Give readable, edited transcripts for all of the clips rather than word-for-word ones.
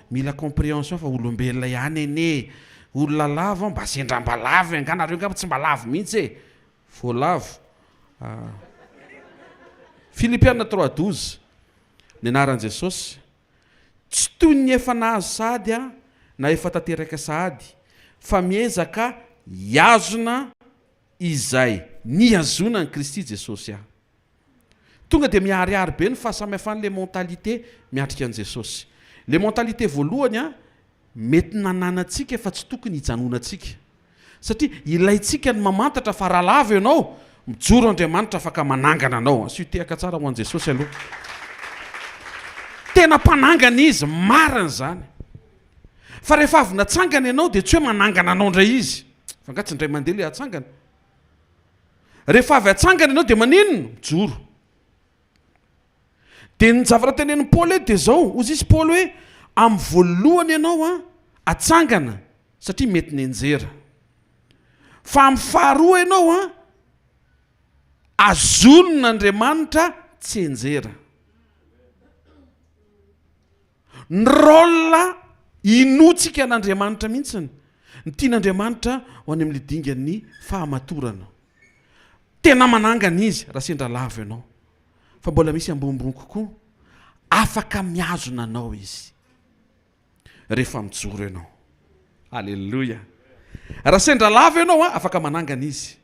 mila compréhension fa olombelona ihany ene olona lava mba sendra mba lava anganareo ngamba tsy mba lavo mihitsy e fo lavo Philippiens 3:12 ny anaran'i Jesosy tsy toy ny efa nahazo sahady na efa tanteraka sahady fa miezaka hiazona izay niazona ny Kristy Jesosy tonga dia miharihary be ny fahasamihafan'le mentalité miatrika an'i Jesosy. Le mentalité voalohany mety nananantsika fa tsy tokony hijanonantsika satria ilaintsika ny mamantatra fa raha lava ianao mijoro Andriamanitra afaka manangana anao. Asitehaka tsara ho an'i Jesosy aloha. Tena mpanangana izy marina zany. Fa rehefa avy natsangana ianao dia tsy hoe manangana anao indray izy. Fa angatsy indray mandeha ilay atsangana. Rehefa avy atsangana ianao dia maninona? Mijoro. Dia ny zavatra tenen'i Paoly dia zao, ozy izy Paoly hoe amin'ny voalohany ianao atsangana satria mety nianjera. Fa amin'ny faharoa ianao azonon'Andriamanitra tsy enjera. Ny rôle inotsika an'Andriamanitra mihitsiny ny tian'Andriamanitra ho any amin'ny dingan'ny fahamatorana. Tena manangana izy raha sendra lava ianao. Fa mbola misy ambonimbony kokoa afaka miazona anao izy rehefa mijoro ianao. Alleluia. Raha sendra lava ianao afaka manangana izy.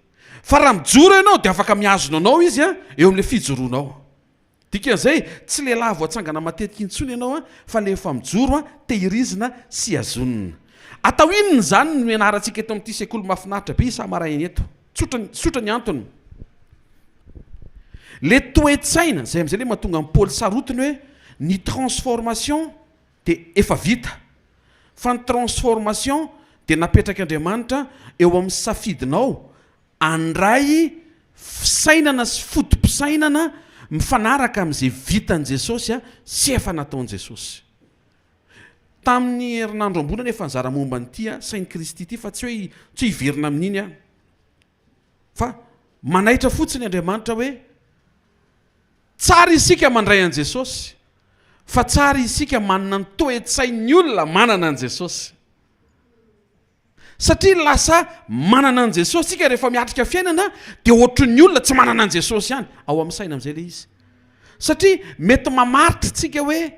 Fa raha mijoro ianao dia afaka miazona anao izy eo amin'ilay fijoroanao. Dikan'izay tsy le lava atsangana matetika intsony ianao fa le efa mijoro tehirizina sy azonina. Atao inona zany no ianarantsika eto amin'ity sekoly mahafinaritra be isa maraina eto. Tsotra ny antony. Le toe-tsaina zay amin'izay le mahatonga amin'ny Paoly sarotiny hoe ny transformation dia efa vita. Fa ny transformation dia napetraka Andriamanitra eo amin'ny safidinao andray fisainana sy fotom-pisainana mifanaraka amin'izay vitan'i Jesosy sy efa nataon'i Jesosy. Tamin'ny herinandro ambony nefa nizara momba n'ity sain'i Kristy ity fa tsy hiverina amin'iny fa manaitra fotsiny Andriamanitra hoe tsara isika mandray an' Jesosy fa tsara isika manana ny toe-tsain'ny olona manana an' Jesosy. Satria lasa manana an' Jesosy sika rehefa miatrika fiainana dia ohatran'ny olona tsy manana an' Jesosy ihany ao amin'ny saina amin'izay le izy. Satria mety mamaritra tsika hoe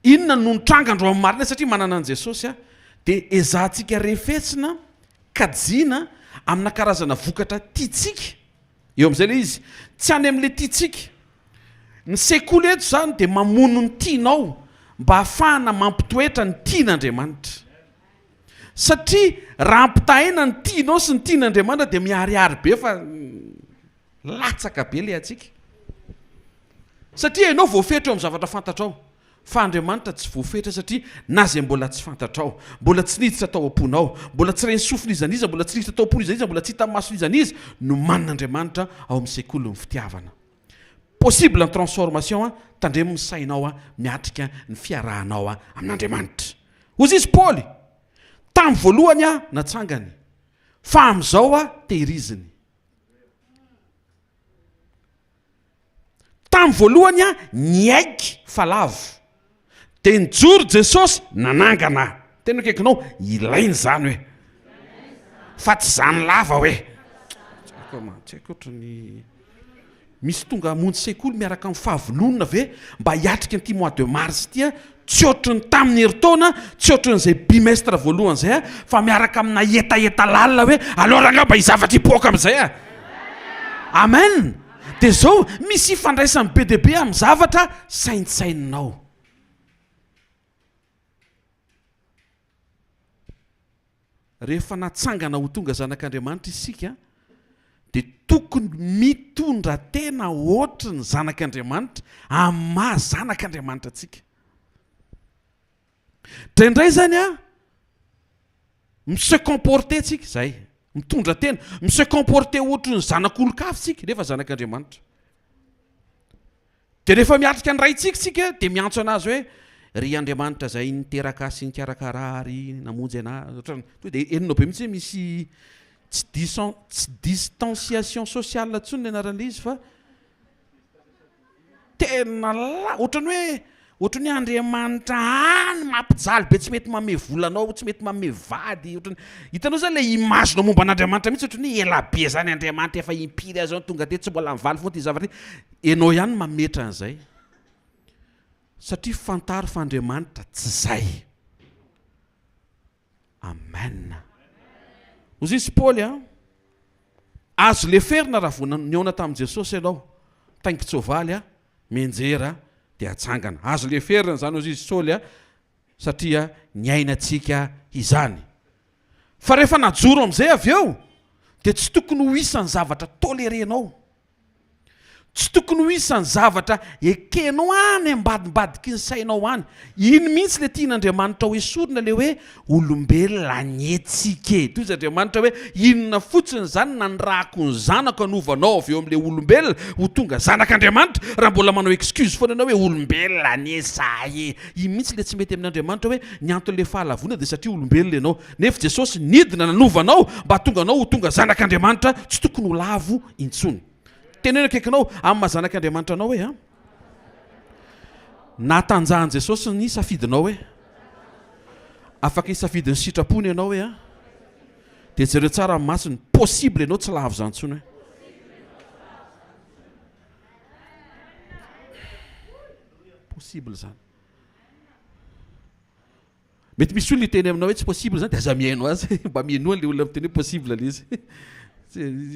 inona no nitrangandro amin'ny marina satria manana an' Jesosy dia ezahantsika refetsina kajiana amina karazana vokatra tiatsika eo amin'izay le izy tsy any amin'ilay tiatsika. Ny sekoly eto zany dia mamono ny tianao mba hahafahana mampitoetra ny tian'Andriamanitra. Satria raha ampitahena ny tianao sy ny tian'Andriamanitra dia miharihary be fa latsaka be le atsika. Satria ianao voafetra eo amin'ny zavatra fantatrao. Fa Andriamanitra tsy voafetra satria na zay mbola tsy fantatrao, mbola tsy niditra tao am-ponao, mbola tsy reny sofina izan'iza, mbola tsy niditra tao am-pony izan'iza, mbola tsy hita maso izan'iza no manan'Andriamanitra ao amin'ny sekoly ny fitiavana. Possible ny transformation tandremo ny sainao miatrika ny fiarahanao amin'Andriamanitra. Ozy izy Paoly tamin'ny voalohany natsangany fa amin'izao tehiriziny. Tamin'ny voalohany niaiky fa lavo dia nijoro Jesosy nanangana. Tena kekinao ilainy zany hoe fa tsy zany lava hoe tsy haiko ohatrany misy tonga hamonjy sekoly miaraka amin'ny fahavononana ve mba hiatrika an'ity mois de mars ity tsy ohatry ny tamin'ny herintaona, tsy ohatry n'izay bimestre voalohany zay fa miaraka amina etaeta lalina hoe alors angamba hizavatra hipoaka amin'izay amen. Dia zao misy ifandraisany be dia be amin'ny zavatra saintsaininao. Rehefa natsangana ho tonga zanak'Andriamanitra isika dia tokony mitondra tena ohatry ny zanak'Andriamanitra amin'ny maha zanak'Andriamanitra antsika. Indraindray zany mise comporter tsika zay mitondra tena mise comporter ohatry ny zanak'olon-kafa tsika rehefa zanak'Andriamanitra. Dia rehefa miatrika ny raitsika tsika dia miantso anazy hoe ry Andriamanitra zay niteraka sy nikarakarary namonjy anazy. Dia enonao be mihitsy misy tsy distanciation sociale ntsony ny anaran'ilay izy fa tena ohatrany ohatrany Andriamanitra any mampijaly be tsy mety manome volanao tsy mety manome vady ohatrany hitanao zany le imaginao momba an'Andriamanitra mihitsy ohatrany ela be zany Andriamanitra efa impiry azy ao tonga de tsy mbola mivaly foana ty zavatra ianao ihany mametra an'izay satria fantaro fa Andriamanitra tsy zay. Amen. Ozy izy Paoly azo le ferina raha vao niona tamin'i Jesosy ianao taingin-tsoavaly menjera dia atsangana. Azo le ferina zany ozy izy Saoly satria niainantsika izany. Fa rehefa najoro am'izay avy eo dia tsy tokony ho isan'ny zavatra tolerenao. Tsy tokony ho isan'ny zavatra ekenao any ambadimbadiky ny sainao any. Iny mihitsy le tian'Andriamanitra hoe sorina le hoe olombelona nietsika. Toy izy Andriamanitra hoe inona fotsiny zany nandrahako ny zanako hanovanao avy eo amin'le olombelona ho tonga zanak'Andriamanitra raha mbola manao excuse foana ianao hoe olombelona niesahy. Iny mihitsy le tsy mety amin'Andriamanitra hoe ny antony le fahalavona dia satria olombelona ianao. Nefa Jesosy nidina nanovanao mba tonga anao ho tonga zanak'Andriamanitra tsy tokony ho lavo intsony. Teneno akaikinao amin'ny mahazanak'Andriamanitra anao hoe natanjahan Jesosy ny safidinao hoe afaka hisafidiny sitrapony ianao hoe dia jereo tsara amin'ny masony possible ianao tsy lavo zany intsony hoe possible zany. Mety misy olona iteny aminao hoe tsy possible zany dia aza mihaino azy mba mihainoa le olona miteny hoe possible le izy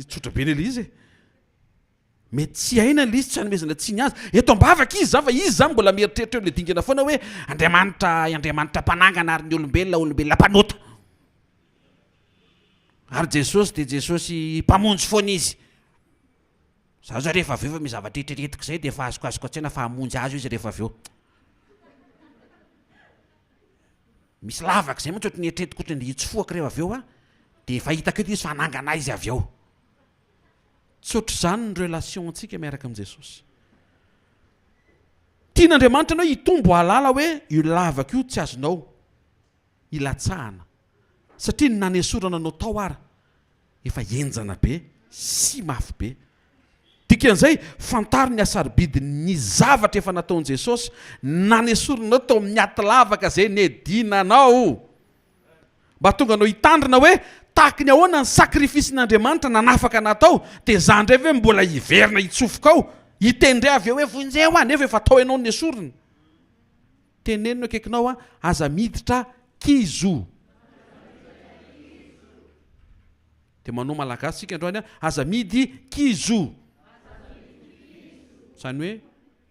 tsotra be le izy mety tsy haina le izy tsy hanomezana tsy ny azy eto ambavaka izy fa izy zany mbola mieritreritra eo le dingana foana hoe Andriamanitra mpanangana ary ny olombelona mpanota ary Jesosy dia Jesosy mpamonjy foana izy. Za zao rehefa avy eo fa mizavatra etreretiko izay dia efa azoko an-tsaina fa hamonjy azy izy rehefa avy eo. Misy lavaka izay mantsy ohatrany eritreretiko ohatrany hitsofoaka rehefa avy eo dia efa hitako eto izy fa hanangana izy avy eo. Tsy ohatr'izany ny relation antsika miaraka amin'i Jesosy. Tian'Andriamanitra ianao hitombo halala hoe io lavaka io tsy azonao ilatsahana satria ny nanesorana anao tao ara efa enjana be sy mafy be. Dikan'izay fantaro ny asaribidiny zavatra efa nataon'i Jesosy nanesoranao tao amin'ny aty lavaka izay nedinanao mba tonga anao hitandrina hoe tahaka ny ahoana ny sakrifisin'Andriamanitra nanafaka natao dia zany indray hoe mbola hiverina hitsofoka ao hitendry avy eo hoe vonjeo nefa efa atao ianao ny esorina. Tenenino akaikinao aza miditra kizo. Dia manao malagasy sika androany aza midy kizo. Zany hoe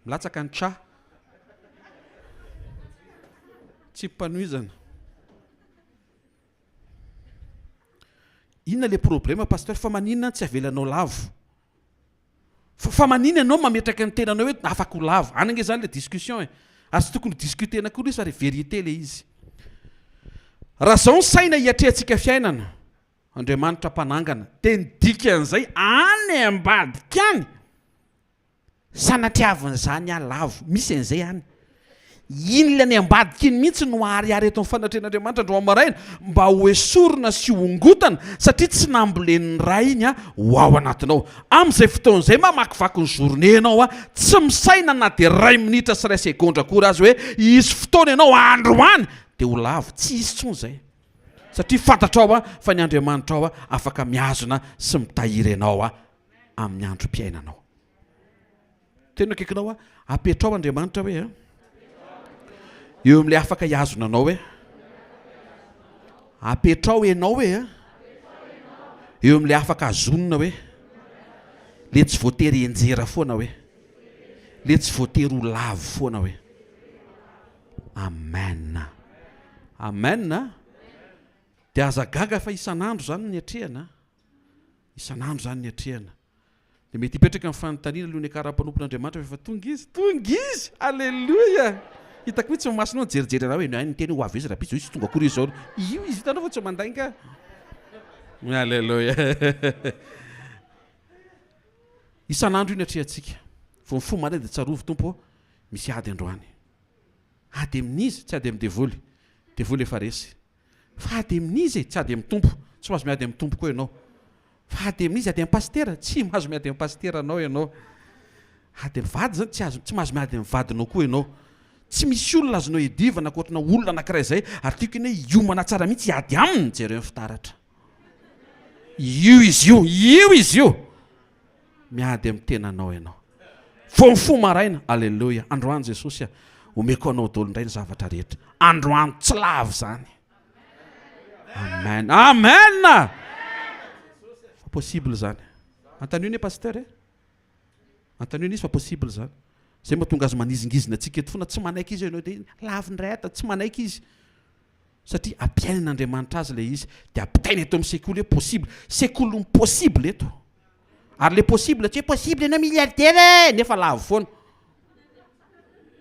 milatsaka ny tra tsy mpanohizana. Inona le problème pasteur fa maninona tsy avelanao lavo fa maninona ianao mametraka ny tenanao hoe afaka ho lavo anange zany le discussion ary tsy tokony discutena koa izy fa re vérité le izy. Raha zao ny saina hiatrehantsika fiainana Andriamanitra mpanangana dia ny dikan'izay any ambadika any sanatiavana zany lavo misy an'izay any. Iny le ny ambadika iny mihitsy no ariary eto amin'ny fanatrehan'Andriamanitra andro amaraina mba ho esorina sy hongotana satria tsy nambolen'ny ray iny ho ao anatinao. Amin'izay fotoan'izay mamakivaky ny journée ianao tsy misaina na dia 2 minitra sy 2 segondra akory azy hoe isy fotoana ianao androany dia ho lavo tsy isy tsony izay satria fantatrao fa ny Andriamanitra afaka miazona sy mitahiry ianao amin'ny androm-piainanao. Tena akaikinao apetrao Andriamanitra hoe eo amin'ilay afaka hiazona anao hoe apetrao ianao hoe eo amin'ilay afaka azonina hoe le tsy voatery enjera foana hoe le tsy voatery ho lavo foana hoe. Amen. Amen. Dia aza gaga fa isan'andro zany ny atrehana. Isan'andro zany ny atrehana. Dia mety hipetraka amin'ny fanontaniana alohan'ny akaram-panompon'Andriamanitra efa tonga izy. Alleluia. Hitako mihitsy mamasonao jerijery raha hoe ny teny ho avy izy raha pisy izy tonga akory izy zao. Io izy hitanao fa tsy mandainga. Alleluia. Isan'andro io ny atrehantsika. Vao mifoha maraina dia tsarovy tompo misy ady androany. Ady amin'izy tsy ady amin'ny devoly. Devoly efa resy. Fa ady amin'izy tsy ady amin'ny tompo. Tsy mahazo miady amin'ny tompo koa ianao. Fa ady amin'izy ady amin'ny pastera tsy mahazo miady amin'ny pastera anao ianao. Ady amin'ny vady zany tsy mahazo miady amin'ny vadinao koa ianao. tsy misy olona azonao edivana koatrina olona anankiray izay ary tiako iny hoe iomana tsara mihitsy iady aminy jereo fitaratra io izy io miady amin'ny tenanao ianao fo maraina alleloia androany Jesosy omeko anao dolo indray ny zavatra rehetra androany tsy lavo zany amen fa possible zany antaniony pasteur antaniony izy fa possible zany zay mahatonga azy manizingizina atsika eto fona tsy manaiky izy ianao dia lavindray ata tsy manaiky izy satria ampiainan'Andriamanitra azy le izy dia ampitainy eto amin'ny sekoly hoe possible sekoly possible eto ary le possible tsy hoe possible ianao milliardaire nefa lavo foana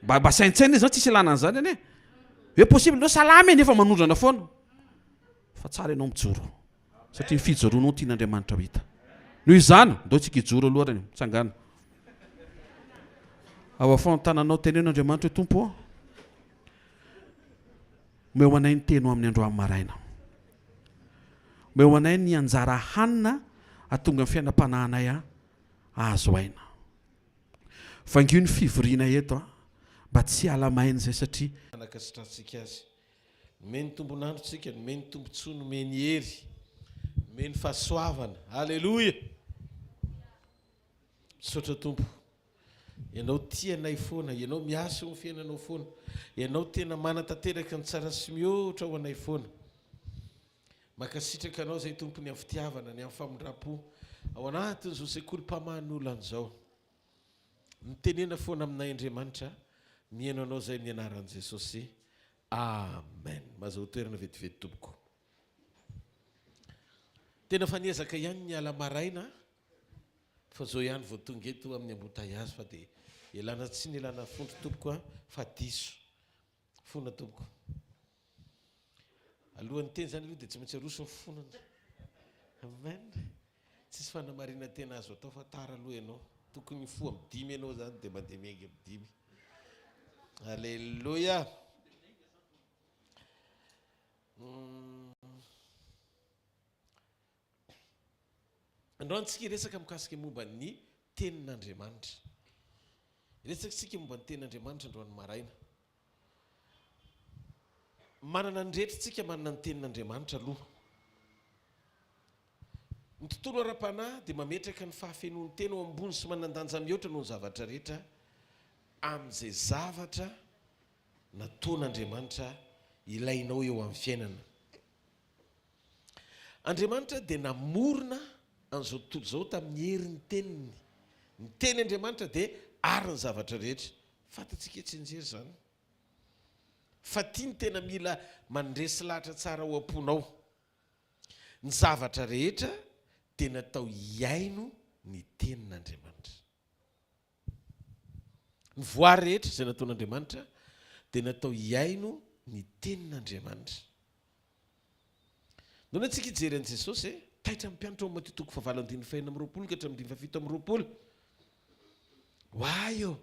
mba saintsaina izy tsisy ilana an'izany ane hoe possible ianao salamy nefa manondrana foana fa tsara ianao mijoro satria ny fijoroanao tian'Andriamanitra ho hita noho izany ndao tsika hijoro aloha rany mitsangana ao afao ny tananao tenen'Andriamanitra hoe tompo omeo anay ny teno amin'ny androany maraina omeo anay ny anjara hanina atonga ny fiainam-panahinay azo aina vangio ny fivoriana eto mba tsy alamaina izay satria anakasitratsika azy nomeny tombonandrotsika nomeny tombontsoa nomeny hery nomeny fahasoavana halleloia misaotra tompo ianao tianay foana ianao miasa ho fiainanao foana ianao tena manatanteraka ny tsara sy mihoatra ho anay foana makasitraka anao zay tompony amin'ny fitiavana ny amin'ny famondram-po ao anatin'izao sekoly mpamahan'olona an'izao mitenena foana aminay Andriamanitra mihaino anao zay ny anaran'i Jesosy amen mazao toerana vetivety tompoko tena faniazaka ihany ny ala maraina fa zao ihany vao tonga eto amin'ny embouteillage fa dia elana tsy ny elana fondro tompoko fa diso fona tompoko alohan'ny teny zany aloha dia tsy maintsy aroso ny fonana amen tsisy fanamarina tena azo atao fa tara aloha ianao tokony fo amin'ny dimy ianao zany dia mandeha miaingy amin'ny dimy alleluia androantsika resaka mikasika momba ny tenin'Andriamanitra resaktsika momba ny tenin'Andriamanitra androany maraina manana ny rehetratsika manana ny tenin'Andriamanitra aloha ny tontolo ara-panahy dia mametraka ny fahafenoan'ny tena ao ambony sy manandanja mihoatra noho ny zavatra rehetra amin'izay zavatra nataon'Andriamanitra ilainao eo amin'ny fiainana Andriamanitra dia namorona an'izao tontolo izao tamin'ny herin'ny teniny ny teny Andriamanitra dia ary ny zavatra rehetra fantatsika tsy enjery zany fa tiany tena mila mandresy lahatra tsara ho am-ponao ny zavatra rehetra dia natao hiaino ny tenin'Andriamanitra ny voary rehetra izay nataon'Andriamanitra dia natao hiaino ny tenin'Andriamanitra nohona antsika hijery an'i Jesosy taitra mimpianatra ao Mateo 7:25 ka 7:20 hoay eo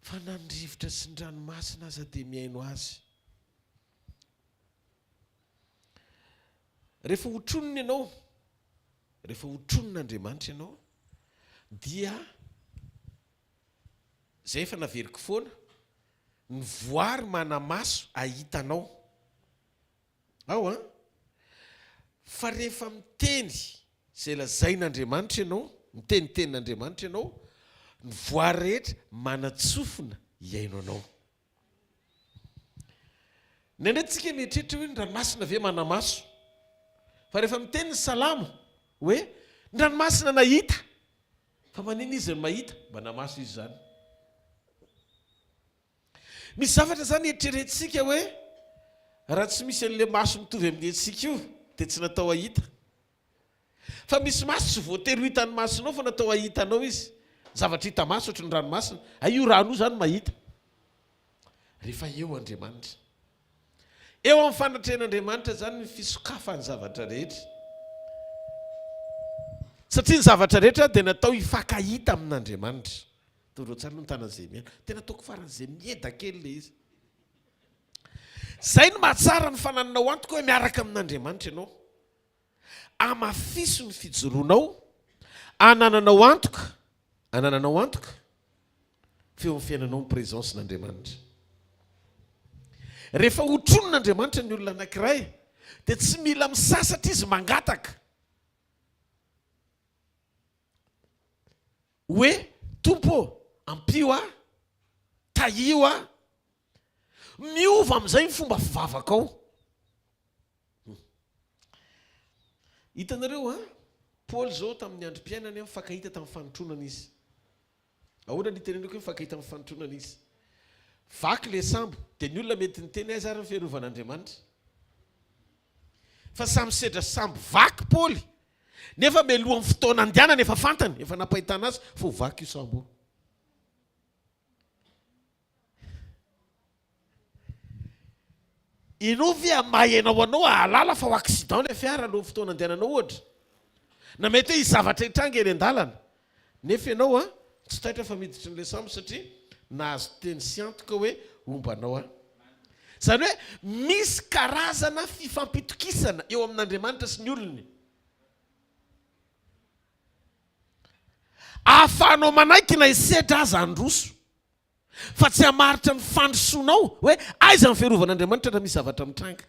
fa nandrivotra sy ny ranomasina aza dia miaino azy rehefa hotronona ianao rehefa hotronon'Andriamanitra ianao dia zay efa naveriko foana ny voary manamaso ahitanao ao fa rehefa miteny zay lazain'Andriamanitra ianao miteny tenin'Andriamanitra ianao ny voary rehetra manatsofina hiaino anao nandretsika mietrehitra hoe ny ranomasina ve manamaso fa rehefa miteny ny salamo hoe ny ranomasina nahita fa manina izy ny mahita mba namaso izy zany misy zavatra zany eritreretintsika hoe raha tsy misy an'le maso mitovy amin'ny antsika io dia tsy natao ahita fa misy maso tsy voatery ho hitan'ny masonao fa natao ahitanao izy zavatra hita maso ohatry ny ranomasina io rano zany mahita rehefa eo Andriamanitra eo amin'ny fanatrehan'Andriamanitra zany ny fisokafany zavatra rehetra satria ny zavatra rehetra dia natao hifankahita amin'Andriamanitra toro tsara no tanan'izay miaino tena ataoko faran'izay mieda kely le izy zay no mahatsara ny fanananao antoka hoe miaraka amin'Andriamanitra ianao amafiso ny fijoroanao anananao antoka feo amin'ny fiainanao ny présence n'Andriamanitra rehefa hotronon'Andriamanitra ny olona anankiray dia tsy mila misasatra izy mangataka hoe tompo ampio a tahio a miova amin'izay ny fomba fivavaka ao. Hitanareo a Paoly zao tamin'ny androm-piainany mifankahita tamin'ny fanotronana izy. Ahoana ny teneniko hoe mifankahita amin'ny fanotronana izy? Vaky le sambo dia ny olona mety niteny aiza ary ny fiarovan'Andriamanitra. Fa samy sedra sambo vaky Paoly nefa mialohan'ny fotoana andianana efa fantany, efa napahitana azy fa ho vaky io sambo. Inovy mahaenao anao ahalala fa ho accident le fiara alohan'ny fotoana andianana ohatra. Na mety hoe izavatra hitranga eny an-dalana. Nefa ianao a tsy taitra fa miditra n'ilay sambo satria nahazo teny siantoka hoe ombanao a. Zany hoe misy karazana fifampitokisana eo amin'Andriamanitra sy ny olony. Ahafahanao manaiky na isedra aza androso. Fa tsy hamaritra ny fandrosoanao hoe aiza ny fiarovan'Andriamanitra raha misy zavatra mitranga.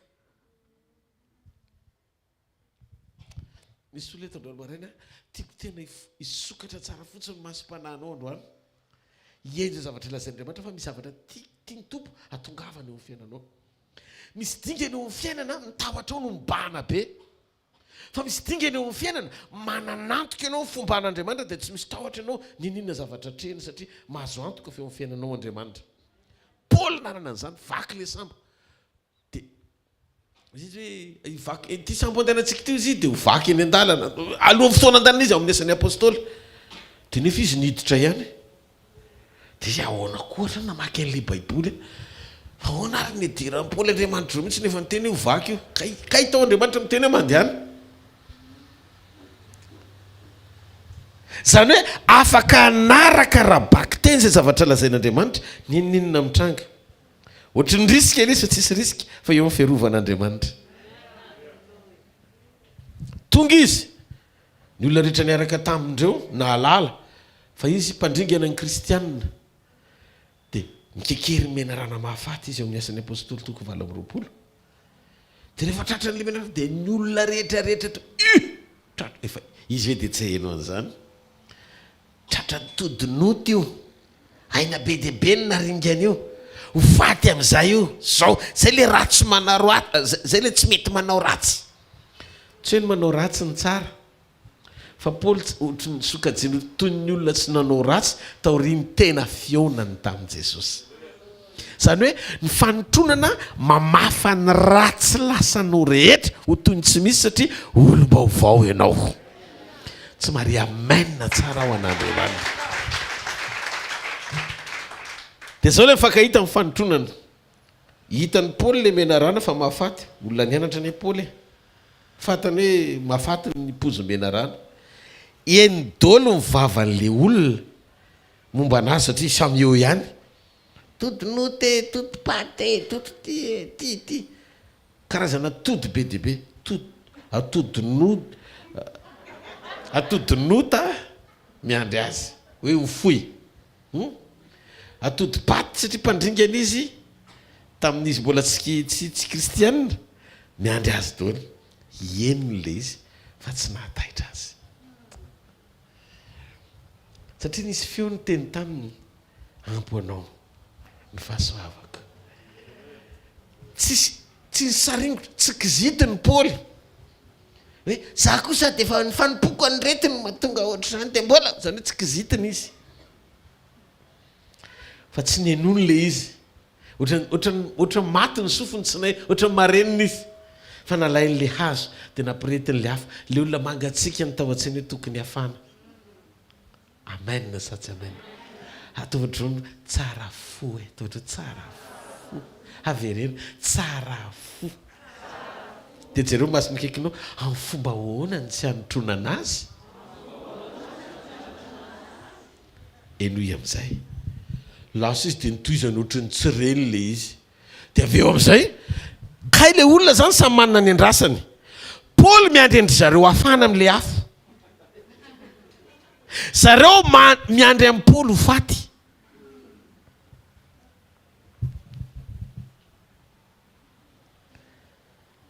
Misy olona eto androany maraina tiako tena isokatra tsara fotsiny masom-panahinao androany. Hienja zavatra ilazain'Andriamanitra fa misy zavatra tiany tompo atongavana eo amin'ny fiainanao. Misy dingana eo amin'ny fiainana mitahotra ao no mibahana be. Fa misy dingana eo amin'ny fiainana mananantoka ianao ny fomban'Andriamanitra dia tsy misy tahotra ianao ninona zavatra trehiny satria mahazo antoka fa eo amin'ny fiainanao Andriamanitra. Paoly nanana an'izany vaky le sambo. Dia izy hoe vaky ity sambo andehanantsika ity izy dia ho vaky eny an-dalana. Alohan'ny fotoana an-dalana izy ao amin'ny asan'ny apôstôly. Dia nefa izy niditra ihany. Dia izy ahoana koa na mamaky an'ilay baiboly. Ahoana ary ny idiran'ny Paoly Andriamanitra mihitsy nefa niteny ho vaky io. Kay tao Andriamanitra miteny mandehana. Zany hoe afaka anaraka raha baky teny izay zavatra lazain'Andriamanitra ninona mitranga. Ohatry ny risika ilay fa tsisy risika fa eo amin'ny fiarovan'Andriamanitra. Tonga izy ny olona rehetra niaraka tamindreo na halala fa izy mpandringana ny kristianina dia mikekery menarana mahafaty izy eo amin'ny asan'ny apôstôly toko 20. Dia rehefa tratra n'ilay menarana dia ny olona rehetrarehetra efa izy hoe dia tsy hainao an'izany. Tratra todinota io aina be dia be ny naringana io ho faty amin'izay io zao zay le ratsy manao ratsy zay le tsy mety manao ratsy tsy hoe ny manao ratsy ny tsara fa Paoly ohatry ny sokajiny toy ny olona tsy nanao ratsy taoriany tena fionany tamin'i Jesosy. Zany hoe ny fanotronana mamafa ny ratsy lasanao rehetra ho toy ny tsy misy satria olom-baovao ianao. Tsy mari amena tsara ao an'Andriamanitra. Dia zao ilay mifankahita amin'ny fanotronana. Hitan'ny Paoly ilay menarana fa mahafaty. Olona nianatra ny Paoly. Fatany hoe mahafaty ny pozy menarana. Eny dolo ny vavan'ilay olona momba anazy satria samy eo ihany. Todinote, todipate, todity. Karazana tody be dia be. Atodinota miandry azy hoe ho foy. Atodipaty satria mpandringana izy tamin'izy mbola tsy kristianina miandry azy dolo. Henony le izy fa tsy nahataitra azy. Satria nisy feo ny teny taminy ampoanao ny fahasoavako. Tsy saringotra, tsy kizitiny Paoly. Hoe za kosa dia efa nifanompoako ny retiny mahatonga ohatr'izany dia mbola zany hoe tsy kizitiny izy. Fa tsy nenony le izy. Ohatran'ny maty ny sofiny tsy nay, ohatran'ny mareniny izy. Fa nalain'le hazo dia nampiretin'le hafa. Le olona mangatsiaka ny tao an-tseny hoe tokony hafana. Amen na satsy amen. Ataovatrony tsara fo e, ataovatra tsara fo. Haverena tsara fo. Dia jereo masiny kekinao amin'ny fomba hoana ny tsy hanotronana azy. Enoy amin'izay. Lasa izy dia nitohizany ohatran'ny tsy reny le izy. Dia avy eo amin'izay kay le olona zany samy manana ny andrasany. Paoly miandry endry zareo hafana amin'le afo. Zareo miandry amin'ny Paoly ho faty.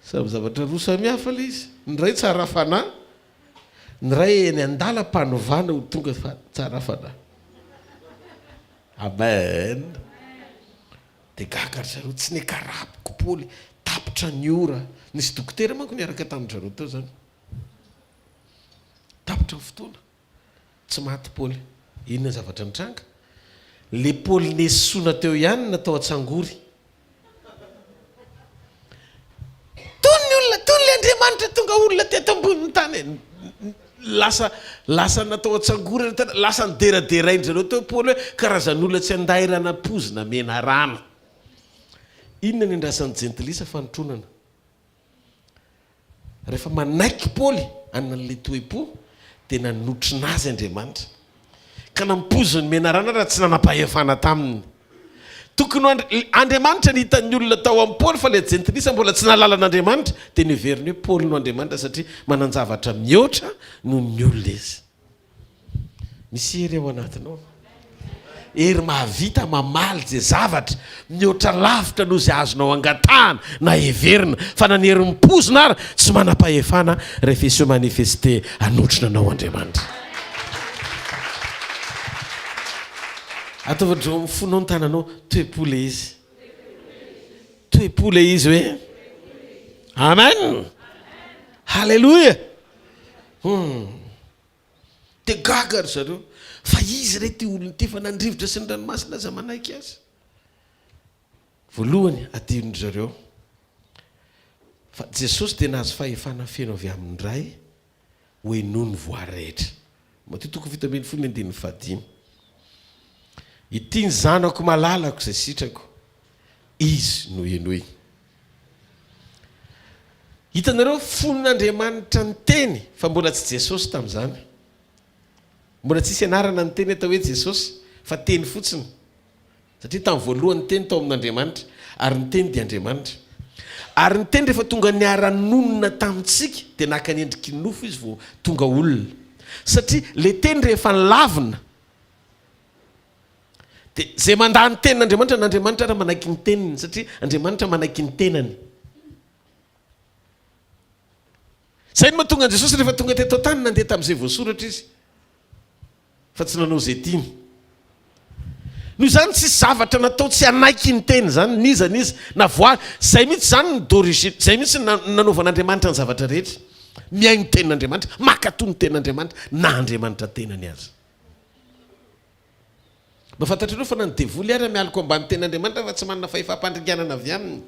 samy zavatra roa samihafa le izy ny ray tsara fanahy ny ray eny andala-panovana ho tonga fa tsara fanahy amen dia gagary zareo tsy nikarapoko Paoly tapitra ny ora nisy dokotera manko niaraka tamin'ny zareo teo zany tapitra ny fotoana tsy maty Paoly inona zavatra nitranga le Paoly nesoina teo ihany natao atsangory tony le Andriamanitra tonga olona teto ambonin'ny tany lasa natao atsangory lasa nideraderain-jareo teo Paoly hoe karazan'olona tsy andairana pozina mena rano inona ny andrasan'ny jentilisa fanotronana rehefa manaiky Paoly anan'le toe-po dia nanotrina azy Andriamanitra ka nampozony mena rano raha tsy nanam-pahefana taminy tokony Andriamanitra nihitan'ny olona tao amin'ny Paoly fa le jentilisa mbola tsy nahalalан'Andriamanitra dia niveriny hoe Paoly no Andriamanitra satria manan-javatra mihoatra no ny olona izy misy hery ao anatinao hery mahavita mamaly zay zavatra mihoatra lavitra noho izay azonao angatahana na heverina fa na ny hery mipozona ary tsy manam-pahefana rehefa iseho manifeste anotrina anao Andriamanitra ataovadreo mifonao ny tananao toe-po le izy toe-po le izy hoe amen halleloia dia gagary zareo fa izy re ty olony ty fa nandrivotra sy ny ranomasina aza manaiky azy voalohany adion'ny zareo fa Jesosy dia nahazo fahefana feno avy amin'ny ray hoe noho ny voarehetra mateo toko vita ambin'ny folo ny andininy fahadimy ity ny zanako malalako izay sitrako izy no enoy hitanareo fonon'Andriamanitra ny teny fa mbola tsy Jesosy tamin'izany mbola tsisy anarana ny teny atao hoe Jesosy fa teny fotsiny satria tamin'ny voalohany teny tao amin'Andriamanitra ary ny teny dia Andriamanitra ary ny teny rehefa tonga niara-nonona tamintsika dia naka ny endriky nofo izy vao tonga olona satria le teny rehefa nilavina dia zay mandà ny tenin'Andriamanitra n'Andriamanitra raha manaiky ny teniny satria Andriamanitra manaiky ny tenany zay ny mahatonga an Jesosy rehefa tonga teto tany nandeha tamin'izay voasoratra izy fa tsy nanao zay tiany noho izany tsy zavatra natao tsy anaiky ny teny zany niza na voa zay mihitsy zany ny d'origine zay mihitsy nanaovan'Andriamanitra ny zavatra rehetra miaigny tenin'Andriamanitra makatoy ny tenin'Andriamanitra na Andriamanitra tenany azy mba fantatrareo fa na ny devoly ary mialiko ambany tenin'Andriamanitra fa tsy manana fahefam-pandringanana avy aminy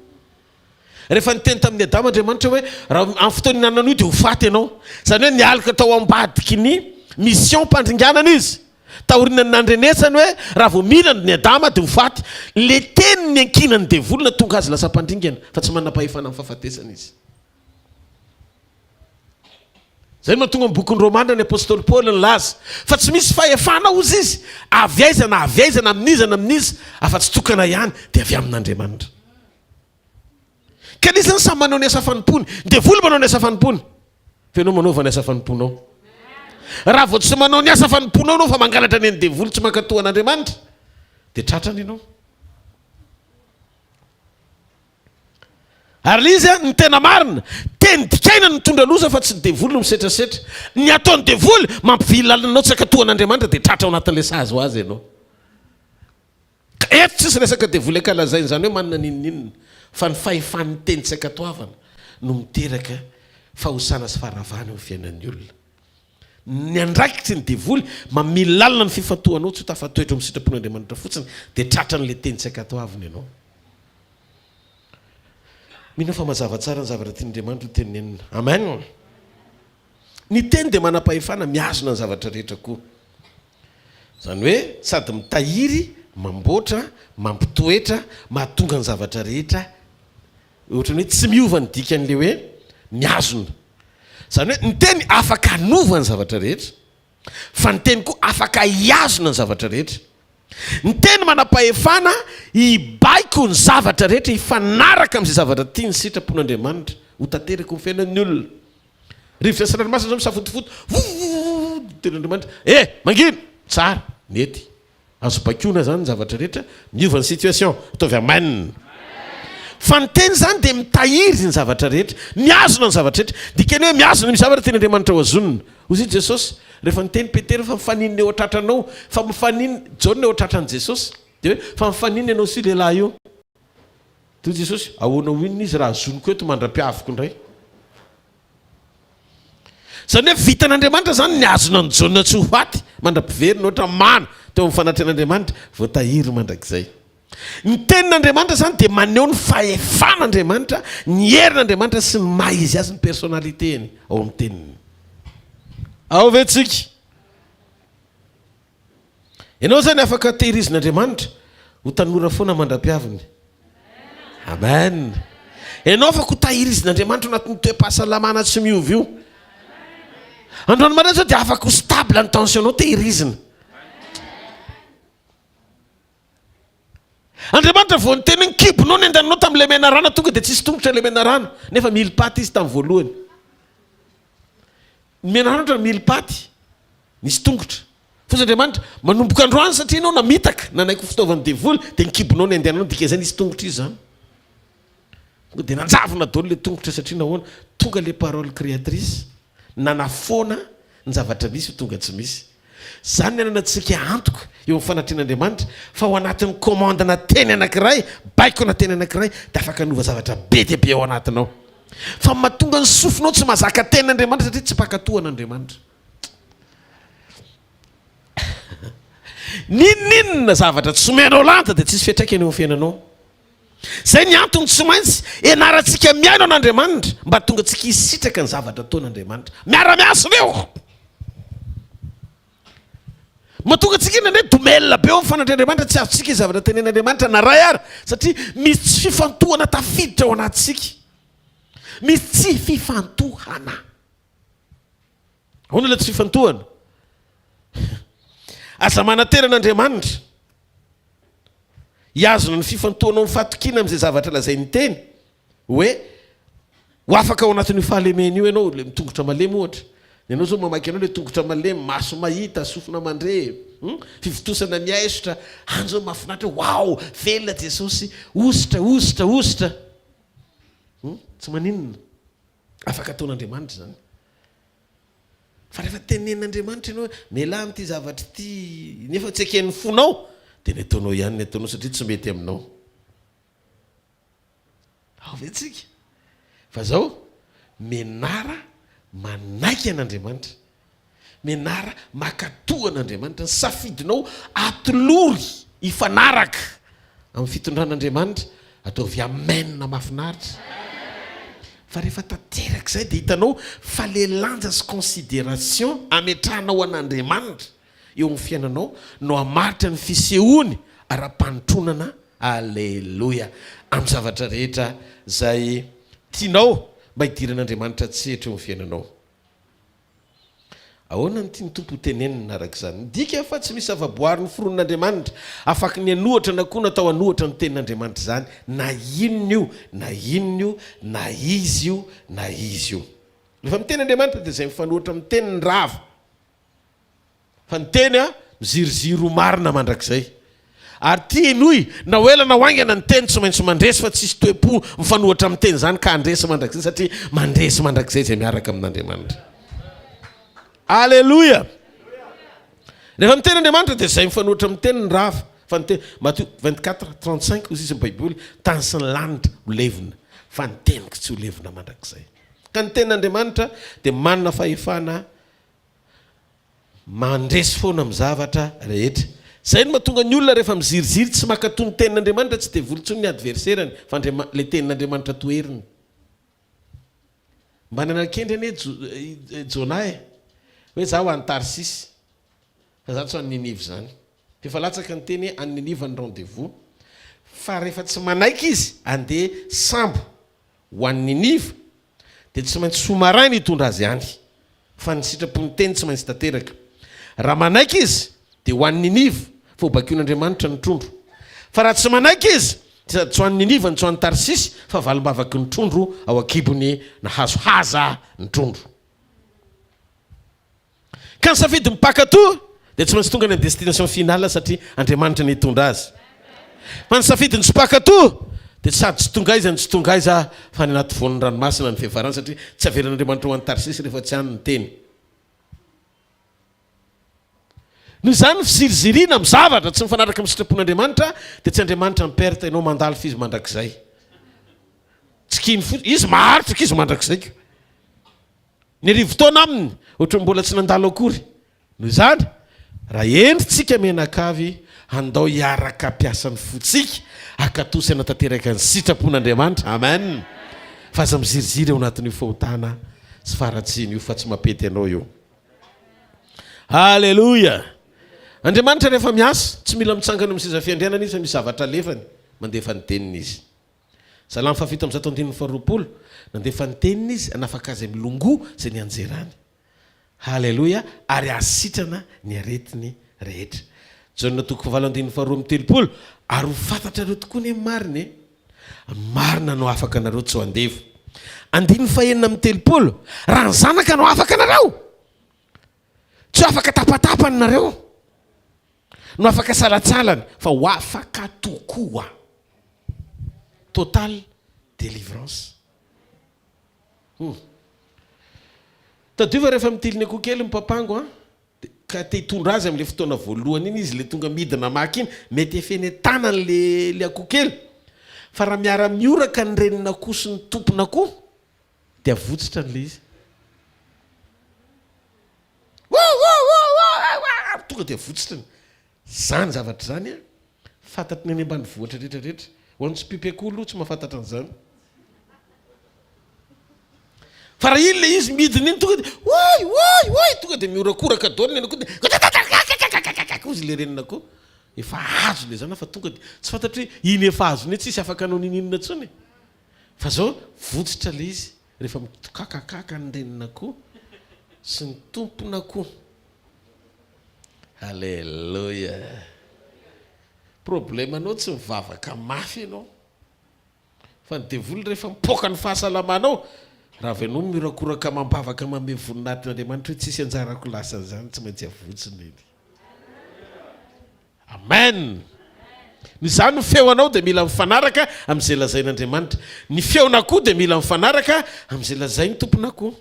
rehefa niteny tamin'ny Adama Andriamanitra hoe raha amin'ny fotoana nanan'io dia ho faty ianao zany hoe nialika tao ambadiky ny mission mpandringanana izy taorinany nandrenesany hoe raha vao milany ny Adama dia ho faty le teny ny ankinany devolina tonga azy lasa mpandringana fa tsy manam-pahefana amin'ny fahafatesana izy zay mahatonga bokin'ny Romana ny apôstôly Paoly nilaza fa tsy misy fahefana ozy izy avy aiza na amin'izy afa-tsy tokana ihany dia avy amin'Andriamanitra ka le zany samy manao ny asa fanompony devoly manao ny asa fanompony fa ianao manaova ny asa fanomponao raha vao tsy manao ny asa fanomponao anao fa mangalatra ny devoly tsy mankatoa an'Andriamanitra dia tratrany ianao ary le izy ny tena marina teny dikaina ny tondra loza fa tsy devoly no misetrasetra ny ataony devoly mampivily lalanao tsy ankatoa an'Andriamanitra dia tratra ao anatin'le sazy ho azy ianao eto tsisy resaka devoly ankalazainy zany hoe manana ninninona fa ny fahefan'ny teny tsy ankatoavana no miteraka fahosana sy faharavana eo fiainan'ny olona ny andraikitsy ny devoly mamily lalina ny fifatoanao tsy ho tafatoetra amin'ny sitrapon'Andriamanitra fotsiny dia tratra n'le teny tsy ankatoavana ianao mino fa mazava tsara ny zavatra tian'Andriamanitra ho tenenina amen ny teny dia manam-pahefana miazona ny zavatra rehetra koa zany hoe sady mitahiry mamboatra mampitoetra mahatonga ny zavatra rehetra ohatrany hoe tsy miova ny dikan'le hoe miazona zany hoe ny teny afaka hanova ny zavatra rehetra fa ny teny koa afaka hiazona ny zavatra rehetra ny teny manam-pahefana hibaiko ny zavatra rehetra hifanaraka amin'izay zavatra tia ny sitrapon'Andriamanitra ho tanteraka ny fiainan'ny olona rivotra sy ranomasina zao misafotofoto tenin'Andriamanitra mangino tsara mety azo bakiona zany ny zavatra rehetra miova ny situation ataovy amen fa ny teny zany dia mitahiry ny zavatra rehetra, miazona ny zavatra rehetra. Dikany hoe miazona ny zavatra teny Andriamanitra ho azonina. Hozy io Jesosy rehefa niteny Petera fa mifaniny eo atratranao, fa mifaniny Jaona eo atratran'i Jesosy, dia hoe fa mifaniny ianao sy lehilahy io. Toy Jesosy ahoanao inona izy raha azoniko eto mandra-piaviko indray. Zany hoe vitan'Andriamanitra zany ny azona ny Jaona tsy ho faty mandra-piverina ohatra mana teo amin'ny fanatren'Andriamanitra voatahiry mandrakizay. Ny tenin'Andriamanitra zany dia maneho ny fahefan'Andriamanitra, ny herin'Andriamanitra sy ny maha izy azy ny personnalitény ao amin'ny teniny. Ao ve tsika? Ianao zany afaka tehirizin'Andriamanitra ho tanora foana mandra-piaviny. Amen. Ianao afaka ho tahirizin'Andriamanitra anatin'ny toe-pahasalamana tsy miovy io. Androany marina zao dia afaka ho stable ny tensionao tehirizina. Andriamanitra vao niteny ny kibonao ny andehananao tamin'ilay mena rana tonga dia tsisy tongotra ilay mena rana, nefa mily paty izy tamin'ny voalohany. Ny mena rana ohatra mily paty, nisy tongotra. Fa Andriamanitra manomboka androany satria ianao namitaka nanaiko fitaovany devoly dia ny kibonao ny andehananao dika izay nisy tongotra izy zany. Dia nanjavona daholo ilay tongotra satria nahoana tonga ilay parole créatrice nanafoana ny zavatra misy ho tonga tsy misy. Zany ny ananantsika antoka eo amin'ny fanatren'Andriamanitra fa ho anatin'ny commandena teny anankiray, baiko na teny anankiray dia afaka hanova zavatra be dia be ao anatinao. Fa mahatonga ny sofinao tsy mahazaka tenin'Andriamanitra satria tsy mpakatohan'Andriamanitra. Ninninona zavatra tsy omenao lanta dia tsisy fiatraikany eo amin'ny fiainanao. Zay ny antony tsy maintsy ianarantsika miaino an'Andriamanitra mba tonga tsika hisitraka ny zavatra ataon'Andriamanitra. Miara-miasa reo. Mahatonga tsika iny ndray domelina be eo amin'ny fanatren'Andriamanitra tsy azontsika zavatra tenen'Andriamanitra na ray ara satria misy tsy fifantohana tafiditra ao anatintsika. Misy tsy fifantohana. Ahoana ilay tsy fifantohana? Aza manateran'Andriamanitra iazona ny fifantohanao mifatokina amin'izay zavatra lazainy teny hoe ho afaka ao anatin'io fahalemena io ianao le mitongotra malemy ohatra. Ianao zao mamaky anao le tongotra malemy, maso mahita, sofina mandre, fivotosana miaisitra, anjao mahafinaritra wow, velona Jesosy, ositra, ositra, ositra. Tsy maninona. Afaka ataon'Andriamanitra zany. Fa rehefa tenen'Andriamanitra ianao mialahy amin'ity zavatra ity nefa tsy eken'ny fonao dia ny ataonao ihany ny ataonao satria tsy mety aminao. Ao ve tsika? Fa zao menara manaiky an'Andriamanitra, menara makatoa an'Andriamanitra, ny safidinao atolory hifanaraka amin'ny fitondran'Andriamanitra ataovy amenina mahafinaritra. Fa rehefa tanteraka izay dia hitanao fa le lanja sy considération ametrahanao an'Andriamanitra eo amin'ny fiainanao no hamaritra ny fisehony ara-panitronana, alleloia, amin'ny zavatra rehetra zay tianao mba hidiran'Andriamanitra tsehatra eo amin'ny fiainanao. Ahoana ny tiany tompo tenenina araka izany? Dika fa tsy misy zava-boary ny foron'Andriamanitra afaka ny anohatra na koa natao anohatra ny tenin'Andriamanitra zany, na inona io, na inona io, na izy io, na izy io. Rehefa miteny Andriamanitra dia izay mifanohatra amin'ny teniny rava. Fa ny teny miziriziro marina mandrakizay. Ary tia inoy na ho ela na ho aingana ny teny tsy maintsy mandresy fa tsisy toe-po mifanohatra amin'ny teny zany ka handresy mandrakizay satria mandresy mandrakizay izay miaraka amin'Andriamanitra. Alléluia. Rehefa miteny Andriamanitra dia izay mifanohatra amin'ny teny ny rava. Fa ny teny Matthieu 24:35 hozy izy ny Baiboly, tany sy ny lanitra ho levona fa ny teniko tsy ho levona mandrakizay. Ka ny tenin'Andriamanitra dia manana fahefana mandresy foana amin'ny zavatra rehetra. Zay no mahatonga ny olona rehefa miziriziry tsy makatony tenin'Andriamanitra tsy dia volontsony ny adversairany fa le tenin'Andriamanitra toeriny. Mba nanakendry ane Jona hoe zaho any Tarsisy fa zaho tsy any Ninive zany. Efa latsaka ny teny any Ninive ny rendez-vous. Fa rehefa tsy manaiky izy andeha sambo ho any Ninive dia tsy maintsy sous-marin ny hitondra azy any. Fa ny sitrapony teny tsy maintsy tanteraka. Raha manaiky izy dia ho any Ninive fa ho bakian'Andriamanitra ny trondro. Fa raha tsy manaiky izy dia tsy ho any Ninive ny tsy ho any Tarsisy fa valim-bavaky ny trondro ao akibony na hazohaza ny trondro. Ka ny safidy mipakatoa dia tsy maintsy tonga ny destination finale satria Andriamanitra ny hitondra azy. Fa ny safidy ny tsy pakatoa dia sady tsy tonga iza ny tsy tonga iza fa ny anaty voan'ny ranomasina ny fihavarana satria tsy averan'Andriamanitra ho an'ny Tarsisy rehefa tsy any ny teny. Noho izany fizirizirina amin'ny zavatra tsy mifanaraka amin'ny sitrapon'Andriamanitra dia tsy Andriamanitra miperta ianao mandalo fizy mandrakizay. Tsy kiny fotsiny izy maharitra ka izy mandrakizay ko. Ny arivo taona aminy ohatry mbola tsy nandalo akory. Noho izany raha endritsika menakavy andao hiaraka ampiasany fotsika akatosy anatanteraka ny sitrapon'Andriamanitra. Amen. Fa aza miziriziry ao anatin'io fahotana sy faratsiny io fa tsy mampety ianao io. Halleluja. Andriamanitra rehefa miasa tsy mila mitsangana amin'ny seza fiandrianana izy fa misy zavatra lefany mandefa ny teniny izy. Salamo 7:120 nandefa ny teniny izy hanafaka azy amin'ny longoa izay nianjerany. Halleluja. Ary hahasitrana ny aretiny rehetra. Jaona 9:2-3 ary ho fantatrareo tokoa ny mariny marina no afaka nareo tsy ho andevo. 9:3 raha ny zanaka no afaka nareo tsy afaka tapatapany nareo no afaka salatsalany fa ho afaka tokoa. Total délivrance. Tadiova rehefa mitiliny akoho kely mipapango ka te hitondra azy amin'ilay fotoana voalohany iny izy le tonga midina maka iny mety efeny tanany le akoho kely fa raha miara mioraka ny renina akoho sy ny tompona akoho dia avotsitra n'le izy tonga dia avotsitra zany zavatra zany a fantatry ny any ambany vohatra rehetrarehetra ho an'ny tsy pipiakoho aloha tsy mahafantatra an'izany. Fa raha iny le izy midina iny tonga dia tonga dia miorakoraka daoniny eny koa izy le renina koa efa azo le zany fa tonga dia tsy fantatry hoe iny efa azony hoe tsisy afaka anao nininona tsony fa zao votsitra le izy rehefa mitokakakaka ny renina koa sy ny tompona koa. Halleluja. Problemanao tsy mivavaka mafy ianao fa ny devoly rehefa mipoka ny fahasalamanao raha avy anao mirakoraka mambavaka mame voninahityn'Andriamanitra hoe tsisy anjarako lasa zany tsy maintsy avotsiny eny. Amen. Ny zany ny feonao dia mila mifanaraka amin'izay lazain'Andriamanitra. Ny feona koa dia mila mifanaraka amin'izay lazainy tompona koa.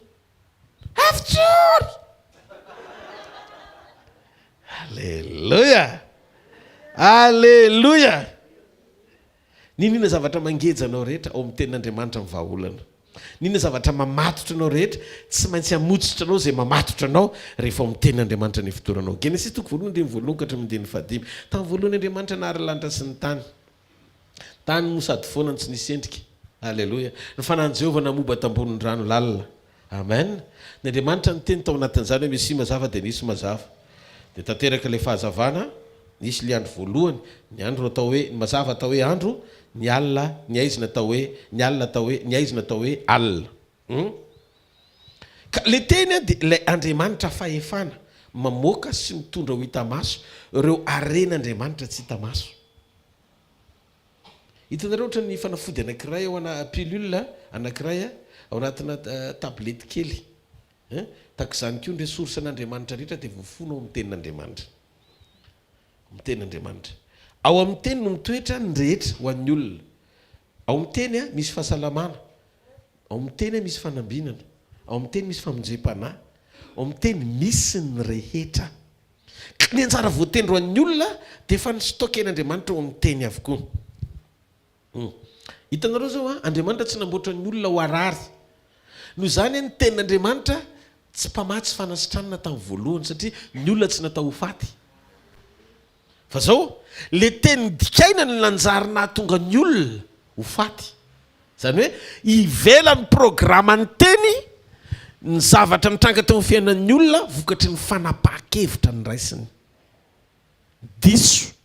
Avitsory. Halleluja. Halleluja. Ninona zavatra mangeja anao rehetra ao amin'ny tenin'Andriamanitra ny vahaolana. Ninona zavatra mamatotra anao rehetra tsy maintsy hamotsitra anao izay mamatotra anao rehefa ao amin'ny tenin'Andriamanitra ny fotoananao. Genesis 3:1-5. Tamin'ny voalohany Andriamanitra nahary lanitra sy ny tany. Tany no sady foana tsy nisy endrika. Halleluja. Ny fanahin'i Jehova namoba tambonin'ny rano lalina. Amen. Ny Andriamanitra niteny tao anatin'izany hoe misy mazava dia nisy mazava. Dia tanteraka ilay fahazavana nisy ilay andro voalohany, ny andro atao hoe ny mazava atao hoe andro, ny alina, ny aizina atao hoe ny alina atao hoe ny aizina atao hoe alina. Ka le teny dia ilay Andriamanitra fahefana mamoaka sy mitondra ho hita maso ireo aren'Andriamanitra tsy hita maso. Hitanareo ohatra ny fanafody anankiray ao ana pilule anankiray ao anatina tablety kely. Taka izany koa ny resource an'Andriamanitra rehetra dia voafono ao amin'ny tenin'Andriamanitra. Amin'ny tenin'Andriamanitra. Ao amin'ny teny no mitoetra ny rehetra ho an'ny olona. Ao amin'ny teny misy fahasalamana. Ao amin'ny teny misy fanambinana. Ao amin'ny teny misy famonjem-panahy. Ao amin'ny teny misy ny rehetra. Ka ny anjara voateny ho an'ny olona dia efa nistoken'Andriamanitra ao amin'ny teny avokoa. Hitanareo zao Andriamanitra tsy namboatra ny olona ho arary. Noho izany ny tenin'Andriamanitra tsy mpamatsy fanasitranana tamin'ny voalohany satria ny olona tsy natao ho faty. Fa zao le teny dikaina ny lanjary nahatonga ny olona ho faty. Zany hoe ivelan'ny programany teny ny zavatra mitranga teo amin'ny fiainan'ny olona vokatry ny fanapahan-kevitra ny raisiny. Diso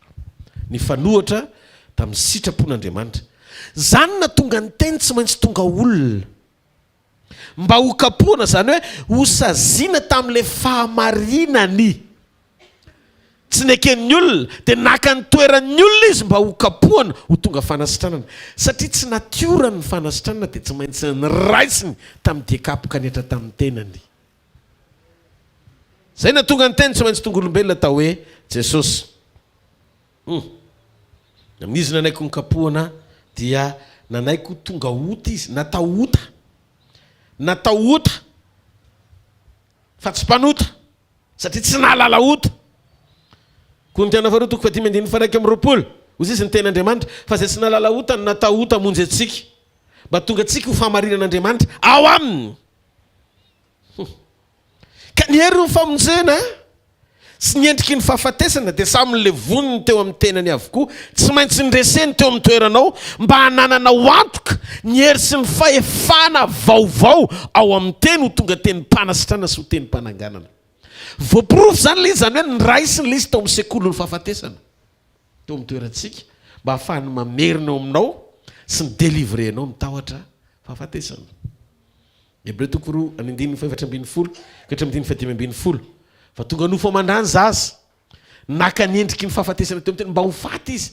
ny fanohatra tamin'ny sitrapon'Andriamanitra. Zany natonga ny teny tsy maintsy tonga olona. Mba ho kapoana zany hoe ho saziana tamin'ilay fahamarinany. Tsy neken'ny olona dia naka ny toeran'ny olona izy mba ho kapoana ho tonga fanasitranana. Satria tsy natiorany ny fanasitranana dia tsy maintsy ny raisiny tamin'ny diakapoka netra tamin'ny tenany. Zay natonga ny teny tsy maintsy tonga olombelona atao hoe Jesosy. Amin'izy nanaiky ny kapoana dia nanaiko tonga ota izy natao ota fa tsy mpanota satria tsy nahalala ota koa ny tiana faharoa toko fa 10:1 ozy izy ny ten'Andriamanitra fa zay tsy nahalala ota ny natao ota monjy atsika mba tonga atsika ho fahamarinan'Andriamanitra ao aminy ka ny hery ny famonjena sy ny endriky ny fahafatesana dia samyn'le voniny teo amin'ny tenany avokoa tsy maintsy nyreseny teo amin'ny toeranao mba hananana antoka ny hery sy ny fahefana vaovao ao amin'ny teny ho tonga teny mpanasitrana sy ho teny mpananganana voapirofo zany le izy zany hoe ny raisiny le izy tao amin'ny sekoly ny fahafatesana teo amin'ny toerantsika mba hahafahany mamerina eo aminao sy ny delivrenao mitahotra fahafatesana. HEBREO 4:5-10 fa tonga nofo amandrany zaza naka ny endriky ny fahafatesana teo amin'ny teny mba ho faty izy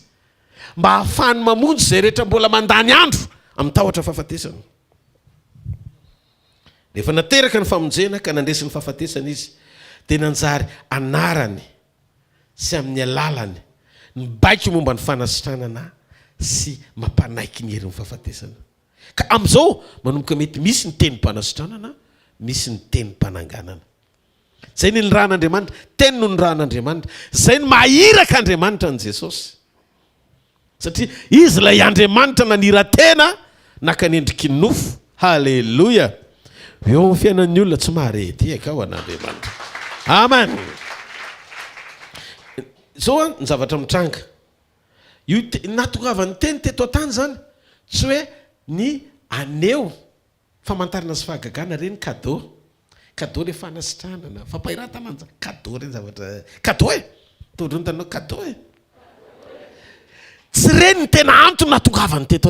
mba hahafahany mamonjy zay rehetra mbola mandany andro amin'ny tahotra fahafatesana. Rehefa nateraka ny famonjena ka nandresy ny fahafatesana izy dia nanjary anarany sy amin'ny alalany ny baiky momba ny fanasitranana sy mampanaiky ny herin'ny fahafatesana. Ka amin'izao manomboka mety misy ny teny mpanasitranana misy ny teny mpananganana. Zay ny raha n'Andriamanitra teny no ny raha n'Andriamanitra zay ny mahiraka Andriamanitra ny Jesosy satria izy ilay Andriamanitra nanira-tena naka ny endriky ny nofo. Halleluja. Eo ny fiainan'ny olona tsy maharety eka ho an'Andriamanitra. Amen. Zao ny zavatra mitranga io natongavany teny teto an-tany zany tsy hoe ny aneo famantarana sy fahagagana reny cadeau le fanasitranana fampahiratana anjany cadeau reny zavatra cadeau todro ny tanao cadeau tsy reny ny tena antony natongavany teto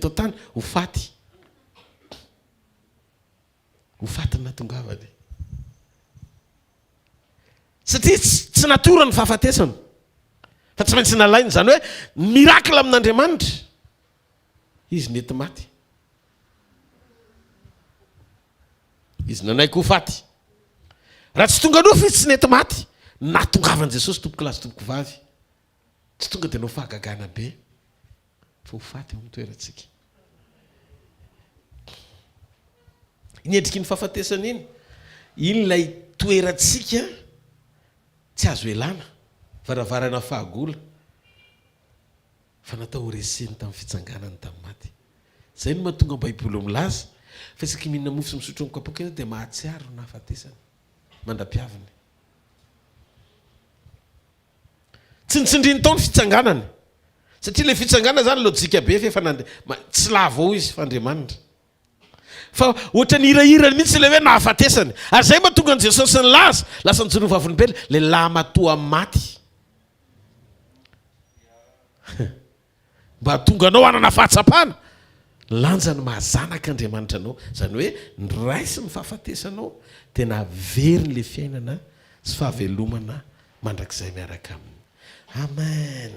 an-tany ho faty ny natongavany satria tsy natorany fahafatesana fa tsy maintsy nalainy zany hoe mirakla amin'Andriamanitra izy nety maty izy nanaiky ho faty raha tsy tonga nofo izy tsy nety maty natongavany Jesosy tompoko lazy tompoko vavy tsy tonga dia nao fahagagana be fa ho faty amin'ny toerantsika. Ny endriky ny fahafatesana iny ilay toerantsika tsy azo elana varavarana fahagola fa natao horeseny tamin'ny fitsanganany tamin'ny maty. Zay no mahatonga Baiboly milaza fa isaka mihinana mofo sy misotro amin'ny kapoka dia mahatsiaro ny hafatesana mandra-piaviny. Tsy nitsindriny tao ny fitsanganany satria ilay fitsanganana zany lojika be fa tsy LAVO izy fa Andriamanitra fa ohatra ny hirahirany mihitsy ilay hoe nahafatesany ary zay mahatonga ny Jesosy ny laza lasa nijorony vavolombelona le lamatoa amin'ny maty mba tonga anao hanana fahatsapana lanja ny mahazanaka Andriamanitra anao zany hoe ny raisy ny fahafatesanao tena very le fiainana sy fahavelomana mandrakizay miaraka aminy. Amen.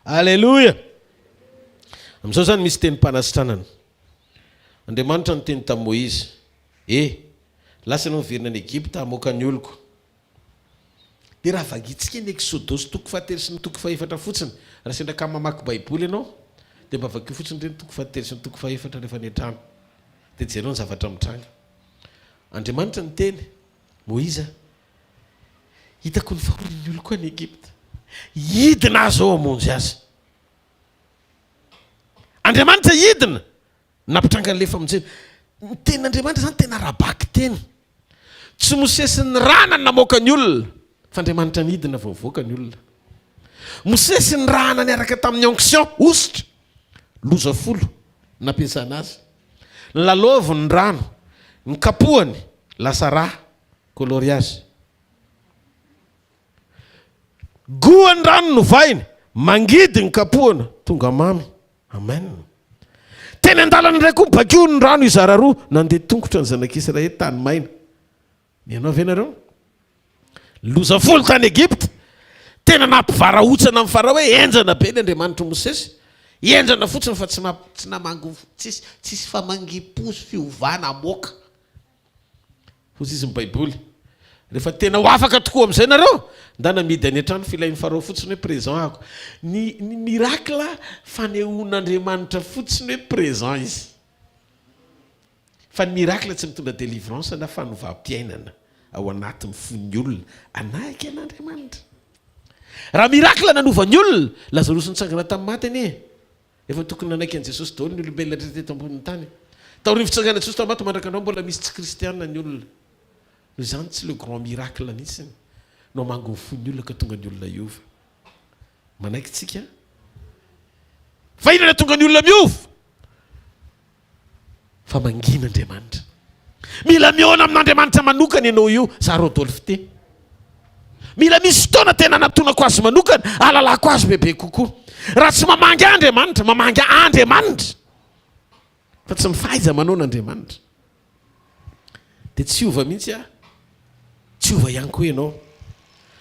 Alleluja. Amin'izao zany misy teny mpanasitranana. Andriamanitra ny teny tamin'i Moïse lasa anao miverina any Egypta hamoaka ny oloko dia raha vagitsika ny Exodosy toko fahatelo sy ny toko fahefatra fotsiny raha sendraka mamaky Baiboly ianao dia mba vakio fotsiny reny toko fahatelo sy ny toko fahefatra rehefa ny an-trano dia jereo ny zavatra mitranga. Andriamanitra ny teny Moïse hitako ny fahorian'ny oloko any Egypta hidina azy ao hamonjy azy. Andriamanitra hidina nampitranga ny lefa amin'izay ny tenin'Andriamanitra zany tena rabaky teny tsy mosesy ny rana namoaka ny olona fa Andriamanitra ny hidina vao mivoaka ny olona. Mosesy ny rana niaraka tamin'ny onction ositra loza folo nampiasana azy ny lalovy ny rano ny kapohany lasa raha coloriage goany rano novainy mangidy ny kapohana tonga mamy. Amen. Teny an-dalana iray koa bakio ny rano izara roa nandeha tongotra ny zanak'Israely tany maina. Ny anao venareo loza folo tany Egypta tena nampivarahontsana amin'ny farao hoe enjana be ny Andriamanitra Mosesy enjana fotsiny fa tsy namango tsisy famangim-poso fiovana amoaka hozy izy ny Baiboly rehefa tena ho afaka tokoa amin'izay nareo nda namidy any an-trano filainy farao fotsiny hoe présent ako ny miracle fanehoan'Andriamanitra fotsiny hoe présent izy fa ny miracle tsy mitondra délivrance na fanovam-piainana ao anatin'ny fon'ny olona anaiky an'Andriamanitra raha miracle nanovany olona Lazarosy nitsangana tamin'ny maty anie efa tokony nanaiky an' Jesosy daholo ny olombelona rehetra ambonin'ny tany taorivo fitsangana Jesosy tamin'ny maty mandraka anao mbola misy tsy kristianina ny olona no izany tsy le grand miracle anitsiny no mango fon'ny olona ka tonga ny olona iova manaiky tsika fa inona tonga ny olona miova fa mangin'Andriamanitra mila miona amin'Andriamanitra manokana ianao io za Rodolphe te mila misy fotoana tena natonako azy manokana alalako azy bebe kokoa raha tsy mamangy Andriamanitra mamangy Andriamanitra fa tsy mifaiza manao n'Andriamanitra dia tsy ova mihitsy tsy ova ihany koa ianao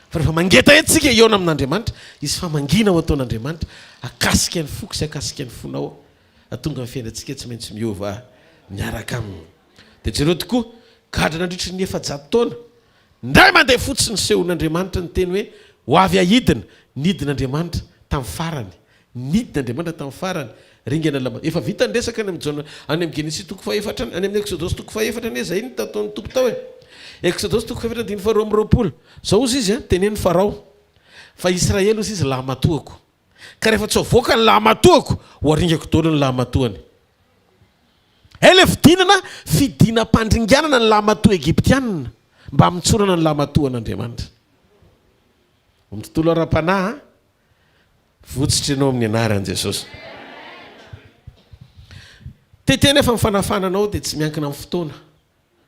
fa rehefa mangeta etsika iona amin'Andriamanitra izy fa mangina ho ataon'Andriamanitra akasika ny foko sy akasika ny fonao atonga ny fiainantsika tsy maintsy miova miaraka aminy dia jereo tokoa gadra nandritry ny 700 taona ndray mandeha fotsiny sehon'Andriamanitra ny teny hoe ho avy ahidina nidin'Andriamanitra tamin'ny farany nidin'Andriamanitra tamin'ny farany ringana lama efa vita ndresaka any amin'ny any amin'ny Genesis toko faefatra any amin'ny Exodus toko faefatra anie zay ny tataon'ny tompo tao hoe Exodus toko faefatra diny faharoa amby roapolo zao ozy izy tenen'ny Farao fa Israely ozy izy lahamatoako ka rehefa tsy avoaka ny lahamatoako ho aringako daholo ny lahamatoany ele fidinam-pandringanana ny lahamato Egyptianina mba mitsorana ny lahamato an'Andriamanitra amin'ny tontolo ara-panahy votsitra ianao amin'ny anaran'i Jesosy teteny efa mifanafananao dia tsy miankina amin'ny fotoana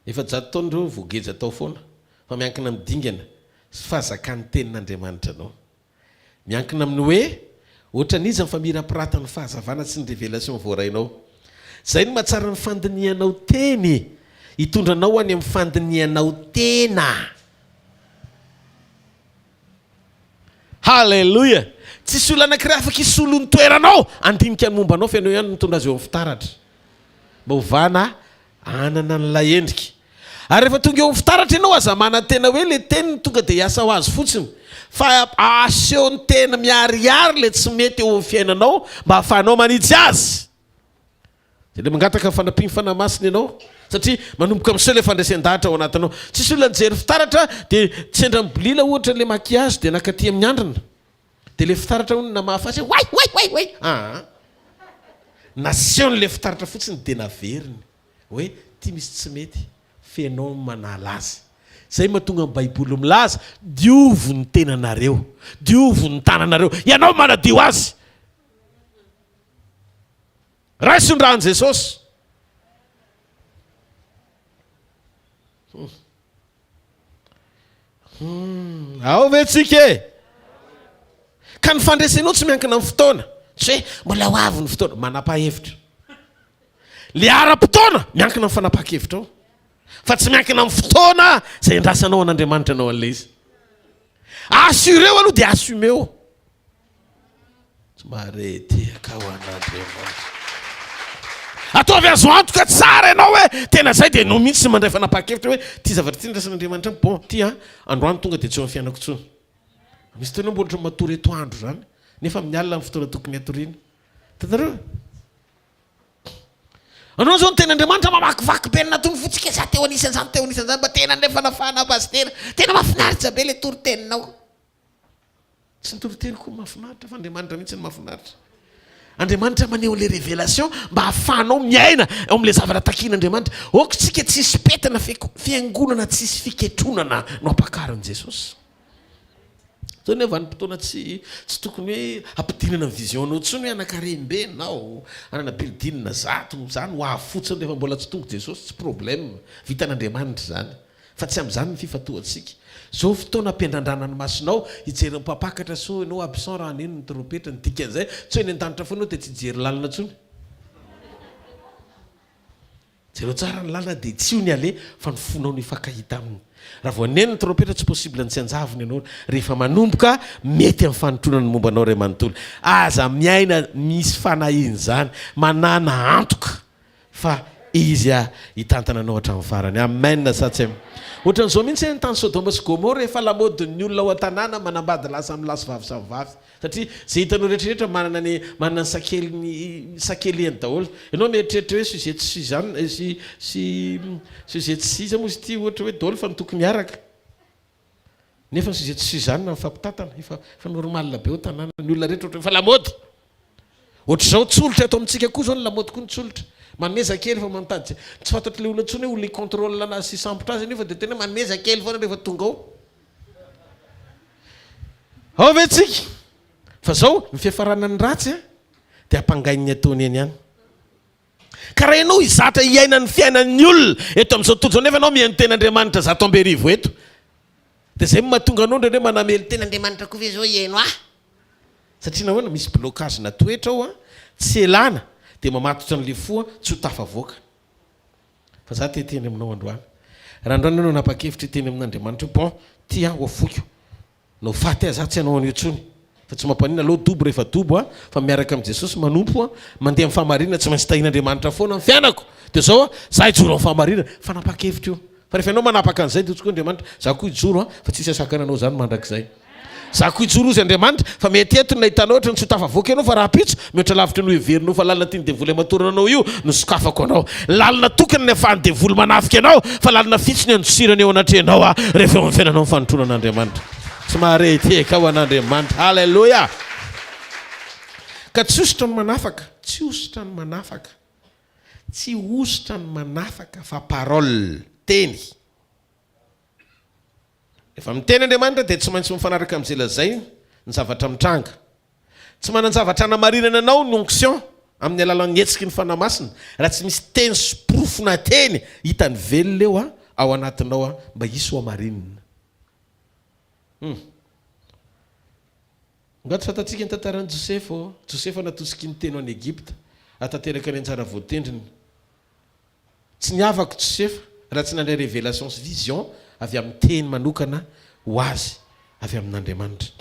efa 100 taona ireo voageja tao foana fa miankina amin'ny dingana sy fahazakan'ny tenin'Andriamanitra anao miankina amin'ny hoe ohatra n'izy ny famirapiratany fahazavana sy ny révélation voarainao zay no mahatsara ny fandinianao teny hitondranao any amin'ny fandinianao tena halleloia tsisy olo anankiray afaka isolo ny toeranao andinika ny momba anao fa ianao ihany mitondra azy eo amin'ny fitaratra mba hovana anana nyla endrika ary rehefa tonga eo amin'ny fitaratra ianao aza mana tena hoe le teny ny tonga dia hiasa ho azy fotsiny fa aseho ny tena miariary le tsy mety eo amin'ny fiainanao mba hahafahanao manitsy azy dia le mangataka fanampiny fanamasina ianao satria manomboka amin'iseo le fandraisan-dahatra ao anatinao tsisy olona nijery fitaratra dia tsy endra mibolila ohatra le makiazy dia nakaty amin'ny andrina dia le fitaratra hono na mahafasy way naseho n'le fitaratra fotsiny dia naveriny hoe ty misy tsy mety fenao manala azy zay mahatonga amin'ny baiboly milaza diovo ny tenanareo diovo ny tananareo ianao manadio azy raha isondrahan'i Jesosy ao ve tsika ka ny fandresenao tsy miankina amin'ny fotoana tsy hoe mbola ho avy ny fotoana manapa-hevitra le ara-potoana miankina amin'ny fanapa-kevitra ao fa tsy miankina amin'ny fotoana zay andrasanao an'Andriamanitra anao an'ilay izy assureo aloha dia assumeo tsy maharetyaka ho an'Andriamanitra ataovy azo antoka tsara ianao hoe tena zay dia no mihitsy sy mandray fanapa-kevitra hoe ty zavatra ty ndrasan'Andriamanitra bon ty androany tonga dia tsy eo amin'ny fiainako tsony misy toanao mbola matory eto andro zany nefa amin'ny alina amin'ny fotoana tokony hatoriana tantareo anao zao ny ten'Andriamanitra mamakivaky be natony fotsika za teo anisan'izany teo anisan'izany mba tena ndray fanafahana azy tena mahafinaritra be le toriteninao tsy ny toriteny koa mahafinaritra fa Andriamanitra mihitsy ny mahafinaritra Andriamanitra maneho le révélation mba hahafahanao miaina eo amin'le zavatra takian'Andriamanitra oko tsika tsisy petana fiangonana tsisy fiketronana no apakarin'i Jesosy zao ny vanim-potoana tsy tokony hoe ampidinana ny visionao tsony hoe anakarembenao ananapilidinina zato zany ho ahafotsiny rehefa mbola tsy tonga Jesosy tsy problème vitan'Andriamanitra zany fa tsy amin'izany ny fifatohantsika zao fotoana ampiandrandranany masinao hijery mpapakatra so ianao absent raha neny ny trompetra ny dikan'izay tsy hoe ny an-danitra foana dia tsy hijery lalina tsony jereo tsara ny lalina dia tsy io ny ale fa ny fonao ny fakahita aminy raha vao neny ny trompetra tsy possible ny tsy anjavony ianao rehefa manomboka mety amin'ny fanotronany momba anao ray manontolo aza miaina misy fanahiny zany manana antoka fa izy hitantana anao hatramin'ny farany amen sa tsy ohatran'izao mihitsy ny tany Sodoma sy Gomora rehefa lamodin'ny olona ao an-tanàna manambady lasa amin'ny lasy vavy samy vavy satria zay hitanao rehetrarehetra manana ny sakelyeny daholo ianao mieritreritra hoe suzety suzanne sy suzety siza moa izy ity ohatra hoe daholo fa nitokony miaraka nefa ny suzety suzanne mifampitantana efa normal be ao tanàna ny olona rehetra ohatra efa lamody ohatr'izao tsolotra ato amintsika koa zao ny lamody koa ny tsolotra mameza kely fa manontany tsy fantatry le olona ntsony hoe olona contrôle na sy sampotra azy nefa dia tena mameza kely foana rehefa tonga ao ve tsika fa zao ny fiafaranany ratsy dia hampangainy ataony eny ihany ka raha ianao izatra hiainan'ny fiainan'ny olona eto amin'izao tontolo zao nefa anao mihaino Tenin'Andriamanitra zato amberivo eto dia zay mahatonga anao ndre manamely Tenin'Andriamanitra koa ve zao hiaino satria nahoana misy blocage na toetra ao tsy elana dia mamatotra n'le foa tsy ho tafavoaka fa za teteny aminao androany raha androany anao napakevitra teny amin'Andriamanitra bon tia ho afoko no faty za tsy anao an'io tsony fa tsy mampanina aloha dobo rehefa dobo fa miaraka amin'i Jesosy manompo mandeha amin'ny fahamarinana tsy maintsy tahin'Andriamanitra foana ny fiainako dia zao za hijoro amin'ny fahamarinana fa napakevitra io fa rehefa ianao manapaka an'izay dia tsika Andriamanitra za koa hijoro fa tsisy asakana anao zany mandrakizay za koa hijoro izy Andriamanitra fa mety etony na hitanao ohatra ny tsy ho tafavoaka ianao fa raha pitso mihoatra lavitra no heverinao fa lalina tiany devoly amatorana anao io no sokafako anao lalina tokany ny afahany devoly manafika anao fa lalina fitsiny andosirany eo anatrehanao rehefa eo amin'ny fiainanao ny fanotronan'Andriamanitra tsy mahareteka ao an'Andriamanitra halleloia ka tsy osotra ny manafaka tsy osotra ny manafaka tsy osotra ny manafaka fa parole teny efa miteny Andriamanitra dia tsy maintsy mifanaraka amin'izay lazay ny zavatra mitranga tsy manan-javatra namarinana anao ny onction amin'ny alalan'ny hetsiky ny fanamasina raha tsy misy teny sy porofona teny hitany velona eo ao anatinao mba hisy ho amarinina ngaty fantatsika ny tantaran'i Josefa natosiky ny teny any Egypta atateraka ny anjara voatendriny tsy niavaka Josefa raha tsy nandray révélation sy vision avy amin'ny teny manokana ho azy avy amin'Andriamanitra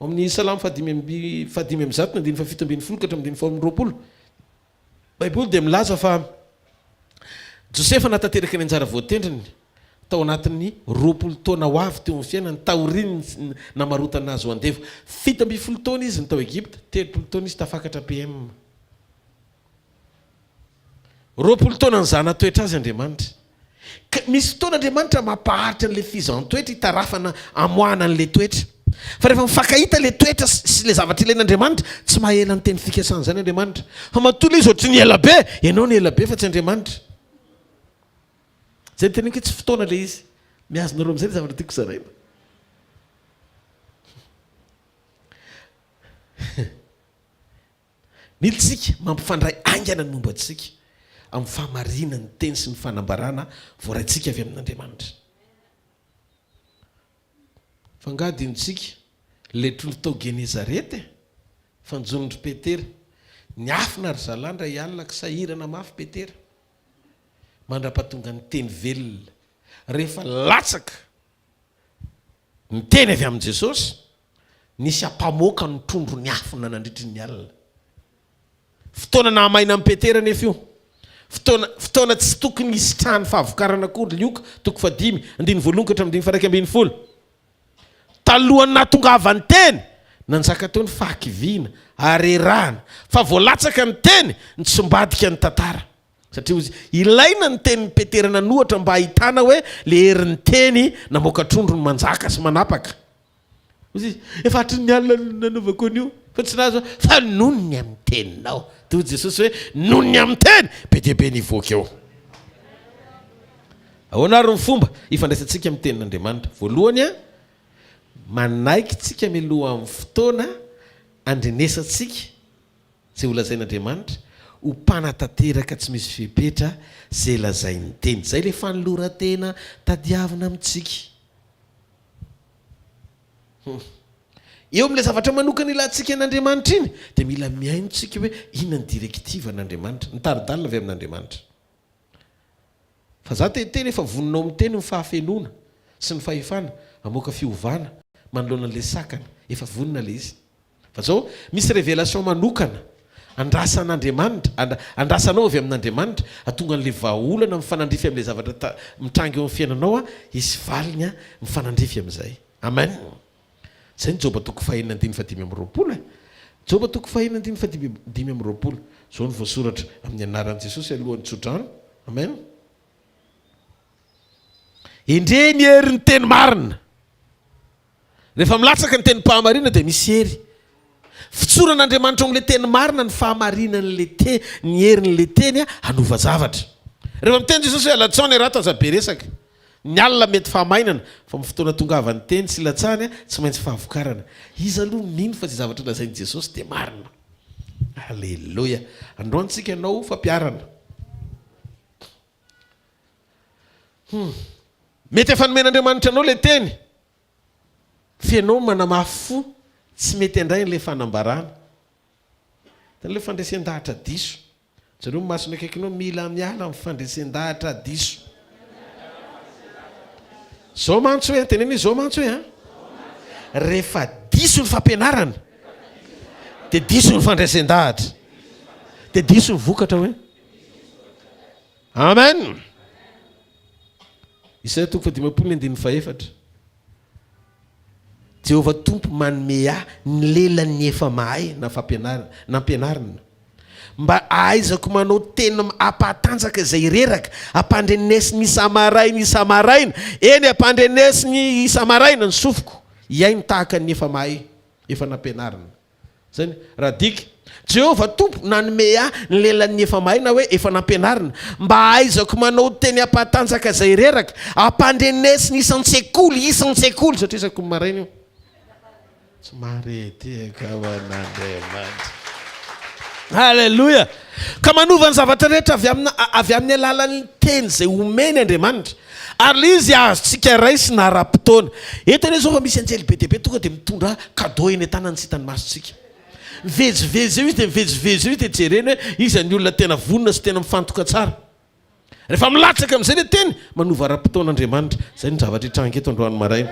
amin'ny Salamo 5:20 Baiboly dia milaza fa Josefa natateraka ny anjara voatendriny tao anatin'ny 20 taona ho avy teo amin'ny fiainany taoriny namarotana azy ho andevo 70 taona izy ny tao Egypta 30 taona izy tafakatra PM 20 taona ny zana toetra azy Andriamanitra misy fotoan'Andriamanitra mampaharitra an'le fizan-toetra hitarafana amoahana an'le toetra fa rehefa mifankahita le toetra sy le zavatra ilain'Andriamanitra tsy mahela ny teny fikasana zany Andriamanitra fa matola izy ohatry ny ela be ianao ny ela be fa tsy Andriamanitra zay tena hoe tsy fotoana le izy miazonareo amin'izay le zavatra tiako zaraina militsika mampifandray aingana ny momba antsika amin'ny fahamarinana ny teny sy ny fanambarana voaraintsika avy amin'Andriamanitra fangadintsika le trondro tao Genezareta fanjonondry Petera niafina ry zalandra hialina kisahirana mafy Petera mandra-pahatonga ny teny velona rehefa latsaka ny teny avy amin'i Jesosy nisy ampamoaka ny trondro niafina nandritry ny alina fotoana nahamaina amin'ny Petera nefa io fotoana tsy tokony isitrahany fahavokarana koa lioka toko 5:20 talohany nahatongavany teny nanjaka teo ny fahakiviana arerahana fa voalatsaka ny teny ny tsombadika ny tantara satria ilaina ny tenyny Petera nanohatra mba ahitana hoe le herin'ny teny namoaka trondro ny manjaka sy manapaka efa hatry ny alina nanaovako an'io fa tsy nazo fa nonony amin'ny teninao toy Jesosy hoe nonony amin'ny teny be dia be nivoaka eo ahoana ary ny fomba ifandraisantsika amin'ny tenin'Andriamanitra voalohany manaiky tsika miloha amin'ny fotoana andrenesantsika zay ho lazain'Andriamanitra ho mpanatanteraka tsy misy fipetra zay lazainy teny zay le fanoloran-tena tadiavina amintsika eo amin'ilay zavatra manokana ilantsika an'Andriamanitra iny dia mila miainotsika hoe inona ny direktiva an'Andriamanitra nitaridalina avy amin'Andriamanitra fa za teteny efa voninao amin'ny teny ny fahafenona sy ny fahefana amoaka fiovana manoloana an'le sakana efa vonina le izy fa zao misy révélation manokana andrasan'Andriamanitra andrasanao avy amin'Andriamanitra atonga an'le vahaolana mifanandrify amin'le zavatra mitrangy eo amin'ny fiainanao a isy valiny a mifanandrify amin'izay. Amen. Zay ny Joba toko 4:5-20. Joba toko 4:5-20. Zao ny voasoratra amin'ny anaran'i Jesosy alohan'ny tsodrano. Amen. Indre ny herin'ny teny marina. Rehefa milatsaka ny teny pahamarina dia misy hery. Fitsoran'Andriamanitra amin'le teny marina ny fahamarinan'le ny herin'le teny hanova zavatra. Rehefa miteny Jesosy hoe alatsaony raha tazabe resaka. Ny alina mety fahamainana fa amin'ny fotoana tongavan'ny teny sy latsany tsy maintsy fahavokarana. Izy aloha mino fa izay zavatra lazain'i Jesosy dia marina. Halleloja. Androantsika ianao fampiarana. Mety efa nomen'Andriamanitra anao le teny. Fianao manamafy fo tsy mety indray n'le fanambarana. Tan'le fandresen-dahatra diso. Zareo masona akaikinao mila miala amin'ny fandresen-dahatra diso. Zao mantso hoe teneny zao mantso hoe rehefa diso ny fampianarana dia diso ny fandraisen-dahatra dia diso ny vokatra hoe. Amen. Isaya toko 5:4. Jehovah tompo manome ny lelan'ny efa mahay na fampianarana na ampianarana mba ahaizako manao tena ampatanjaka izay reraka ampandrenesiny isamaraina eny ampandrenesiny isamaraina ny sofiko iainy tahaka ny efa mahay efa nampianarana. Zany raha diky Jehovah tompo nanome ny lelan'ny efa mahay na hoe efa nampianarana mba ahaizako manao teny ampatanjaka izay reraka ampandrenesiny isan-tsekoly satria isako maraina io tsy mareteka hoan'Andriamanitra. Halleluja. Ka manova ny zavatra rehetra avy amin'ny alalan'ny teny izay omeny Andriamanitra ary le izy azontsika raisy na ara-potoana. Eto anie zao fa misy anjely be dia be tonga dia mitondra cadeau eny an-tanany tsy hitan'ny masontsika. Mivezivezy eo izy dia mivezivezy eo izy dia jereny hoe izy ny olona tena vonona sy tena mifantoka tsara. Rehefa milatsaka amin'izay le teny manova ara-potoan'Andriamanitra. Zay ny zavatra hitrangy eto androany maraina.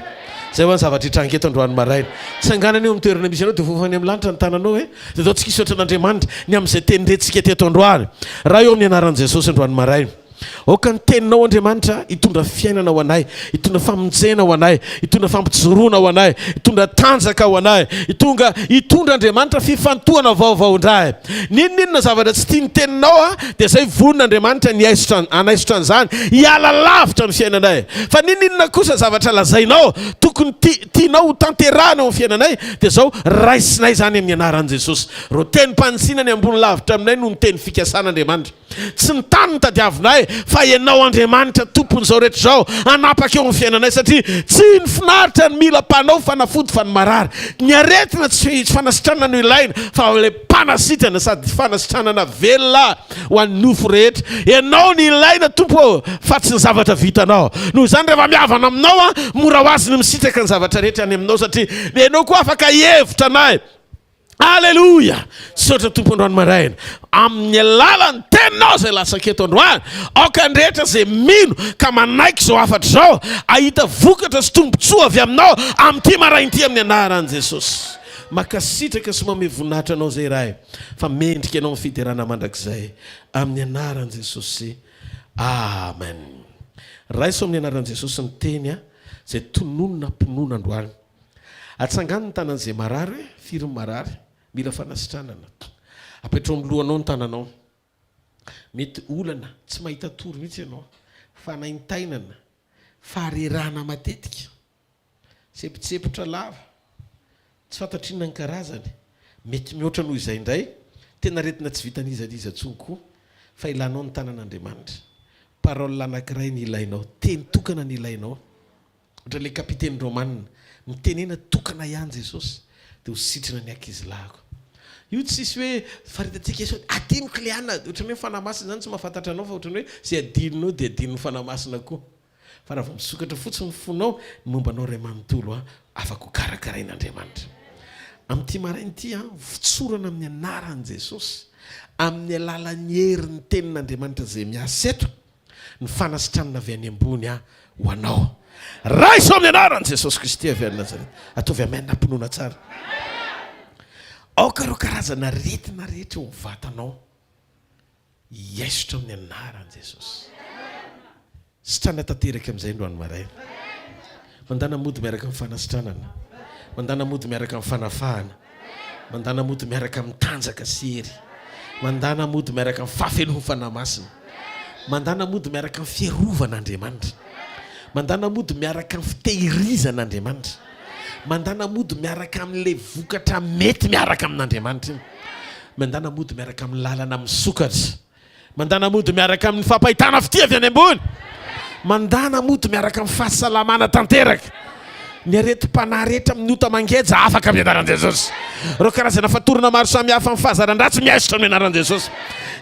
Zay ho ny zavatra hitrangy eto androany maraina. Tsanganany eo amin'ny toerana misy anao dia vovany amin'ny lanitra ny tananao hoe dia atao tsika hisotra an'Andriamanitra ny amin'izay teny rentsika teto androany. Raha eo amin'ny anaran'i Jesosy androany maraina. Oka ny teninao Andriamanitra hitondra fiainana ho anay, hitondra famonjena ho anay, hitondra fampijoroana ho anay, hitondra tanjaka ho anay, hitondra Andriamanitra fifantohana vaovao indray. Ninona zavatra tsy tiany teninao dia zay vonin'Andriamanitra ny anaisotra an'izany hiala lavitra ny fiainanay. Fa ninona kosa zavatra lazainao tokony tianao ho tanterahana eo amin'ny fiainanay dia zao raisinay zany amin'ny anaran'i Jesosy. Ro teny mpanitsinany ambony lavitra aminay no ny teny fikasan'Andriamanitra. Tsy ny tany ny tadiavinay fa ianao Andriamanitra tompon'izao rehetra zao anapaka eo amin'ny fiainanay satria tsy ny finaritra ny mila mpanao fanafody fa ny marary. Ny aretina tsy fanasitranana no ilaina fa le mpanasitrana sady fanasitranana velona ho an'ny nofo rehetra. Ianao ny ilaina tompo fa tsy ny zavatra vitanao. Noho izany rehefa mihavana aminao mora ho azy ny misitraka ny zavatra rehetra any aminao satria ianao koa afaka hevitra anay. Halleluja. Sotra tompo androany maraina amin'ny alalan'ny teninao izay lasaka eto androany aoka ny rehetra izay mino ka manaiky izao afatra izao ahita vokatra sy tombotsoa avy aminao amin'ity marain'ity amin'ny anaran'i Jesosy. Makasitraka sy manome voninahitra anao izay rahay fa mendrika ianao amin'ny fiderana mandrakizay amin'ny anaran'i Jesosy. Amen. Raiso amin'ny anaran'i Jesosy ny teny izay tononona mponoana androany. Atsangano ny tanan'izay marary, firy marary, mila fanasitranana. Apetrao amin'ny lohanao ny tananao. Mety olana, tsy mahita tory mihitsy ianao. Fanaintainana, faharerahana matetika. Sepitsepotra lava. Tsy fantatrina ny karazany. Mety mihoatra noho izay indray. Tena retina tsy vitan'iza tsony koa. Fa ilanao ny tanan'Andriamanitra. Parole anankiray ny ilainao. Teny tokana ny ilainao. Ohatra le kapiteny Romanina. Mitenena tokana ihany Jesosy dia ho sitrana ny ankizy lahako. Io tsisy hoe faritantsika Jesosy adinoko le ana ohatran'ny hoe fanamasina zany tsy mahafantatra anao fa ohatran'ny hoe zay adininao dia adin'ny fanamasina koa. Fa raha vao misokatra fotsiny fonao ny mombanao ray manontolo afaka ho karakarain'Andriamanitra. Amin'ity marain'ity fitsorana amin'ny anaran'i Jesosy amin'ny alalan'ny herin'ny tenin'Andriamanitra izay miasa eto ny fanasitranana avy any ambony ho anao. Raiso amin'ny anaran'i Jesosy Kristy avy any Nazareta. Ataovy amen nampinoana tsara. aoka reo karazana retina rehetra eo mivatanao iasotra amin'ny anaran'i Jesosy. Sitrana tanteraka amin'izay androany maraina. Mandana mody miaraka amin'ny fanasitranana, mandana mody miaraka amin'ny fanafahana, mandana mody miaraka amin'ny tanjaka sery, mandana mody miaraka amin'ny fahafelohan'ny fanamasina, mandana mody miaraka amin'ny fiarovan'Andriamanitra, mandana mody miaraka amin'ny fitehirizan'Andriamanitra, mandana mody miaraka amin'ilay vokatra mety miaraka amin'Andriamanitra iny, mandana mody miaraka amin'ny lalana misokatra, mandana mody miaraka amin'ny fampahitana fitiavy any ambony, mandana mody miaraka amin'ny fahasalamana tanteraka. Ny areti-panahy rehetra minota mangeja afaka amin'ny anaran'i Jesosy. Reo karazana fatorana maro samihafa amin'ny fahazaran-dratsy miasotra amin'ny anaran'i Jesosy.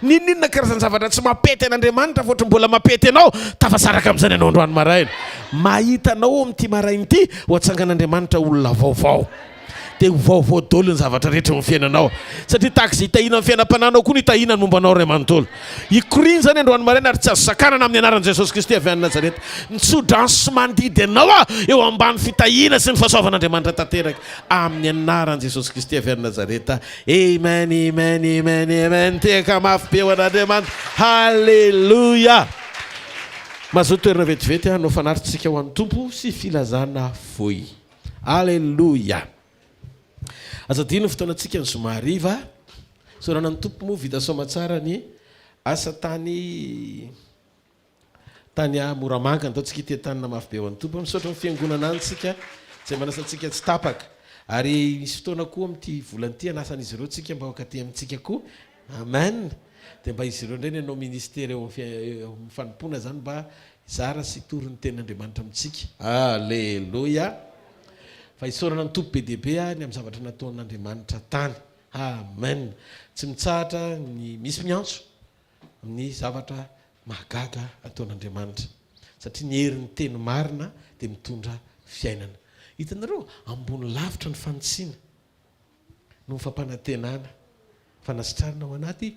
Ninona karazana zavatra tsy mampety an'Andriamanitra fa ohatra mbola mampety anao, tafasaraka amin'izany ianao androany maraina. Mahita anao amin'ity maraina ity ho atsangan'Andriamanitra olona vaovao. Dia vaovao daholo ny zavatra rehetra amin'ny fiainanao. Satria tahaka izay hitahina amin'ny fiainam-pananao koa ny hitahina ny mombanao ray amanontolo. Ikoriny izany androany maraina ary tsy azo sakanana amin'ny anaran'i Jesosy Kristy avy any Nazareta. Nitsodrano sy mandidy anao eo ambany fitahina sy ny fahasoavan'Andriamanitra tanteraka amin'ny anaran'i Jesosy Kristy avy any Nazareta. Amen, amen, amen, amen. Tehaka mafy be ho an'Andriamanitra. Halleluja. Mazoto toerana vetivety anao fanarittsika ho an'ny Tompo sy filazana voy. Halleluja. Azadino fotoanantsika ny zoma hariva. Sorana ny Tompo moa vita soamantsara ny asa tany Moramanga ataontsika ity tanina mafy be ho an'ny Tompo. Misaotra ny fiangonana antsika izay manasantsika tsy tapaka. Ary misy fotoana koa amin'ity volan'ity anasan'izy ireo tsika mba hokaty amintsika koa. Amen. Dia mba izy ireo ndray nanao ministera eo amin'ny fanompoana zany mba zara sy toro ny tenin'Andriamanitra amintsika. Alleluia. Fa isorana ny Tompo be dia be ny amin'ny zavatra nataon'Andriamanitra tany. Amen. Tsy mitsahatra ny misy miantso amin'ny zavatra mahagaga ataon'Andriamanitra. Satria ny herin'ny teny marina dia mitondra fiainana. Hitanareo ambony lavitra ny fanotsiana no fampanantenana, fanasitrarana ao anaty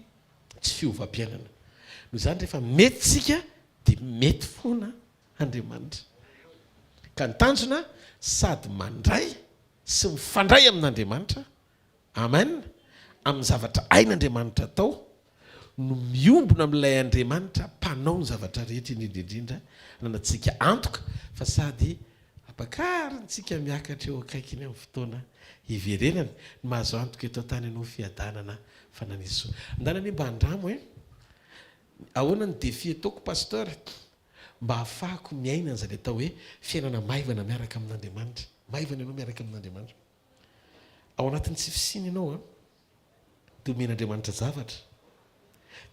tsy fiovam-piainana. Noho izany rehefa mety tsika dia mety foana Andriamanitra. Ka ny tanjona sady mandray sy mifandray amin'Andriamanitra. Amen. Amin'ny zavatra hain'Andriamanitra atao no miombona amin'ilay Andriamanitra mpanao ny zavatra rehetra indrindra nanatsika antoka fa sady apakarintsika miakatra eo akaikiny amin'ny fotoana hiverenany mahazo antoka eto tany ianao fiadanana fananiso. Ndanany mba andramo ahoana ny défi ataoko pasteur mba hafahako miaina an'izay atao hoe fiainana maivana miaraka amin'Andriamanitra. Maivana ianao miaraka amin'Andriamanitra. Ao anatin'ny tsy fisiny ianao dia omen'Andriamanitra zavatra.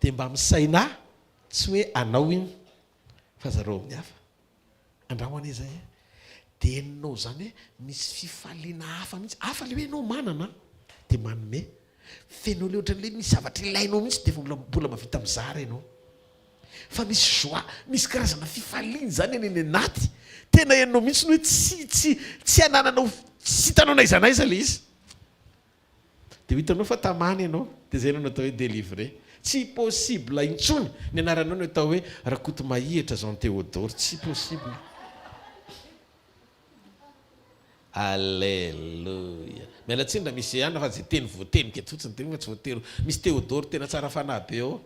Dia mba misaina tsy hoe anao iny fa zareo amin'ny hafa. Andramo an'izay dia enonao zany hoe misy fifaliana hafa mihitsy. Hafa le hoe ianao manana dia manome. Fenao le ohatran'ilay misy zavatra ilainao mihitsy dia mbola mavita mizara ianao. Fa misy joie, misy karazana fifaliana zany eny anaty. Tena enonao mihitsy hoe tsy anananao, tsy hitanao n'aiza n'aiza le izy. Dia hitanao fa tamany ianao dia izay ianao natao hoe délivré. Tsy possible intsony ny anaranao no atao hoe rakoto mahihatra Jean Théodore. Tsy possible. Alléluia. Mialatsiny raha misy ihany fa zay teny voatenika fotsiny teny fa tsy voatero. Misy Théodore tena tsara fanahy be eo.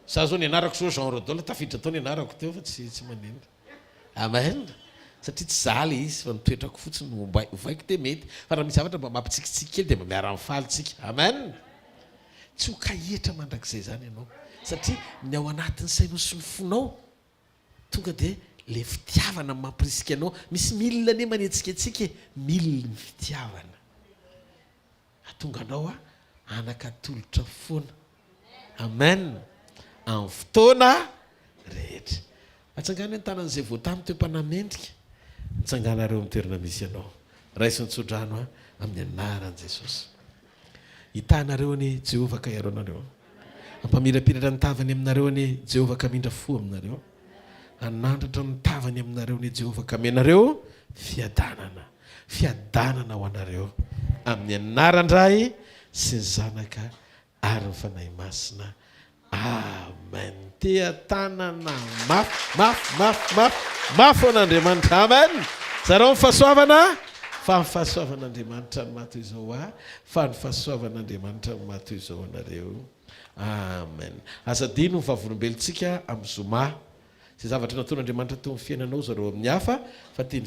Za zao ny anarako zao Jean Rodolphe tafiditra tao ny anarako teo fa tsy maneno. Amen. Satria tsy zaly izy fa nitoetrako fotsiny ovaiko dia mety. Fa raha misy zavatra mba mampitsikitsika kely dia mba miara mifalitsika. Amen. Tsy ho kahihatra mandrakizay zany ianao. Satria ny ao anatin'ny sainao sy ny fonao tonga dia le fitiavana mampirisika anao. Misy milina ane manetsika antsika milina ny fitiavana. Atonga anao anakatolotra foana. Amen. Amin'ny fotoana rehetra. Atsangana ny tanan'izay voatamy teo mpanamendrika. Mitsanganareo amin'ny toerana misy ianao. Raisy ny tsodrano amin'ny anaran'i Jesosy. Hitanareo ny Jehovah ka iaro anareo. Ampamirapiratra ny tavany aminareo ny Jehovah ka mindra fo aminareo. Anandratra ny tavany aminareo ny Jehovah ka menareo fiadanana. Fiadanana ho anareo. Amin'ny anaran-dray sy ny zanaka ary ny fanahy masina. Amen. Tea tanana mafy ho an'Andriamanitra. Amen. Zareo ny fahasoavana fa ny fahasoavan'Andriamanitra no mato izao fa ny fahasoavan'Andriamanitra no mato izao anareo. Amen. Azadino ny vavolombelontsika amin'ny zoma. Zay zavatra nataon'Andriamanitra teo amin'ny fiainanao zareo amin'ny hafa fa teny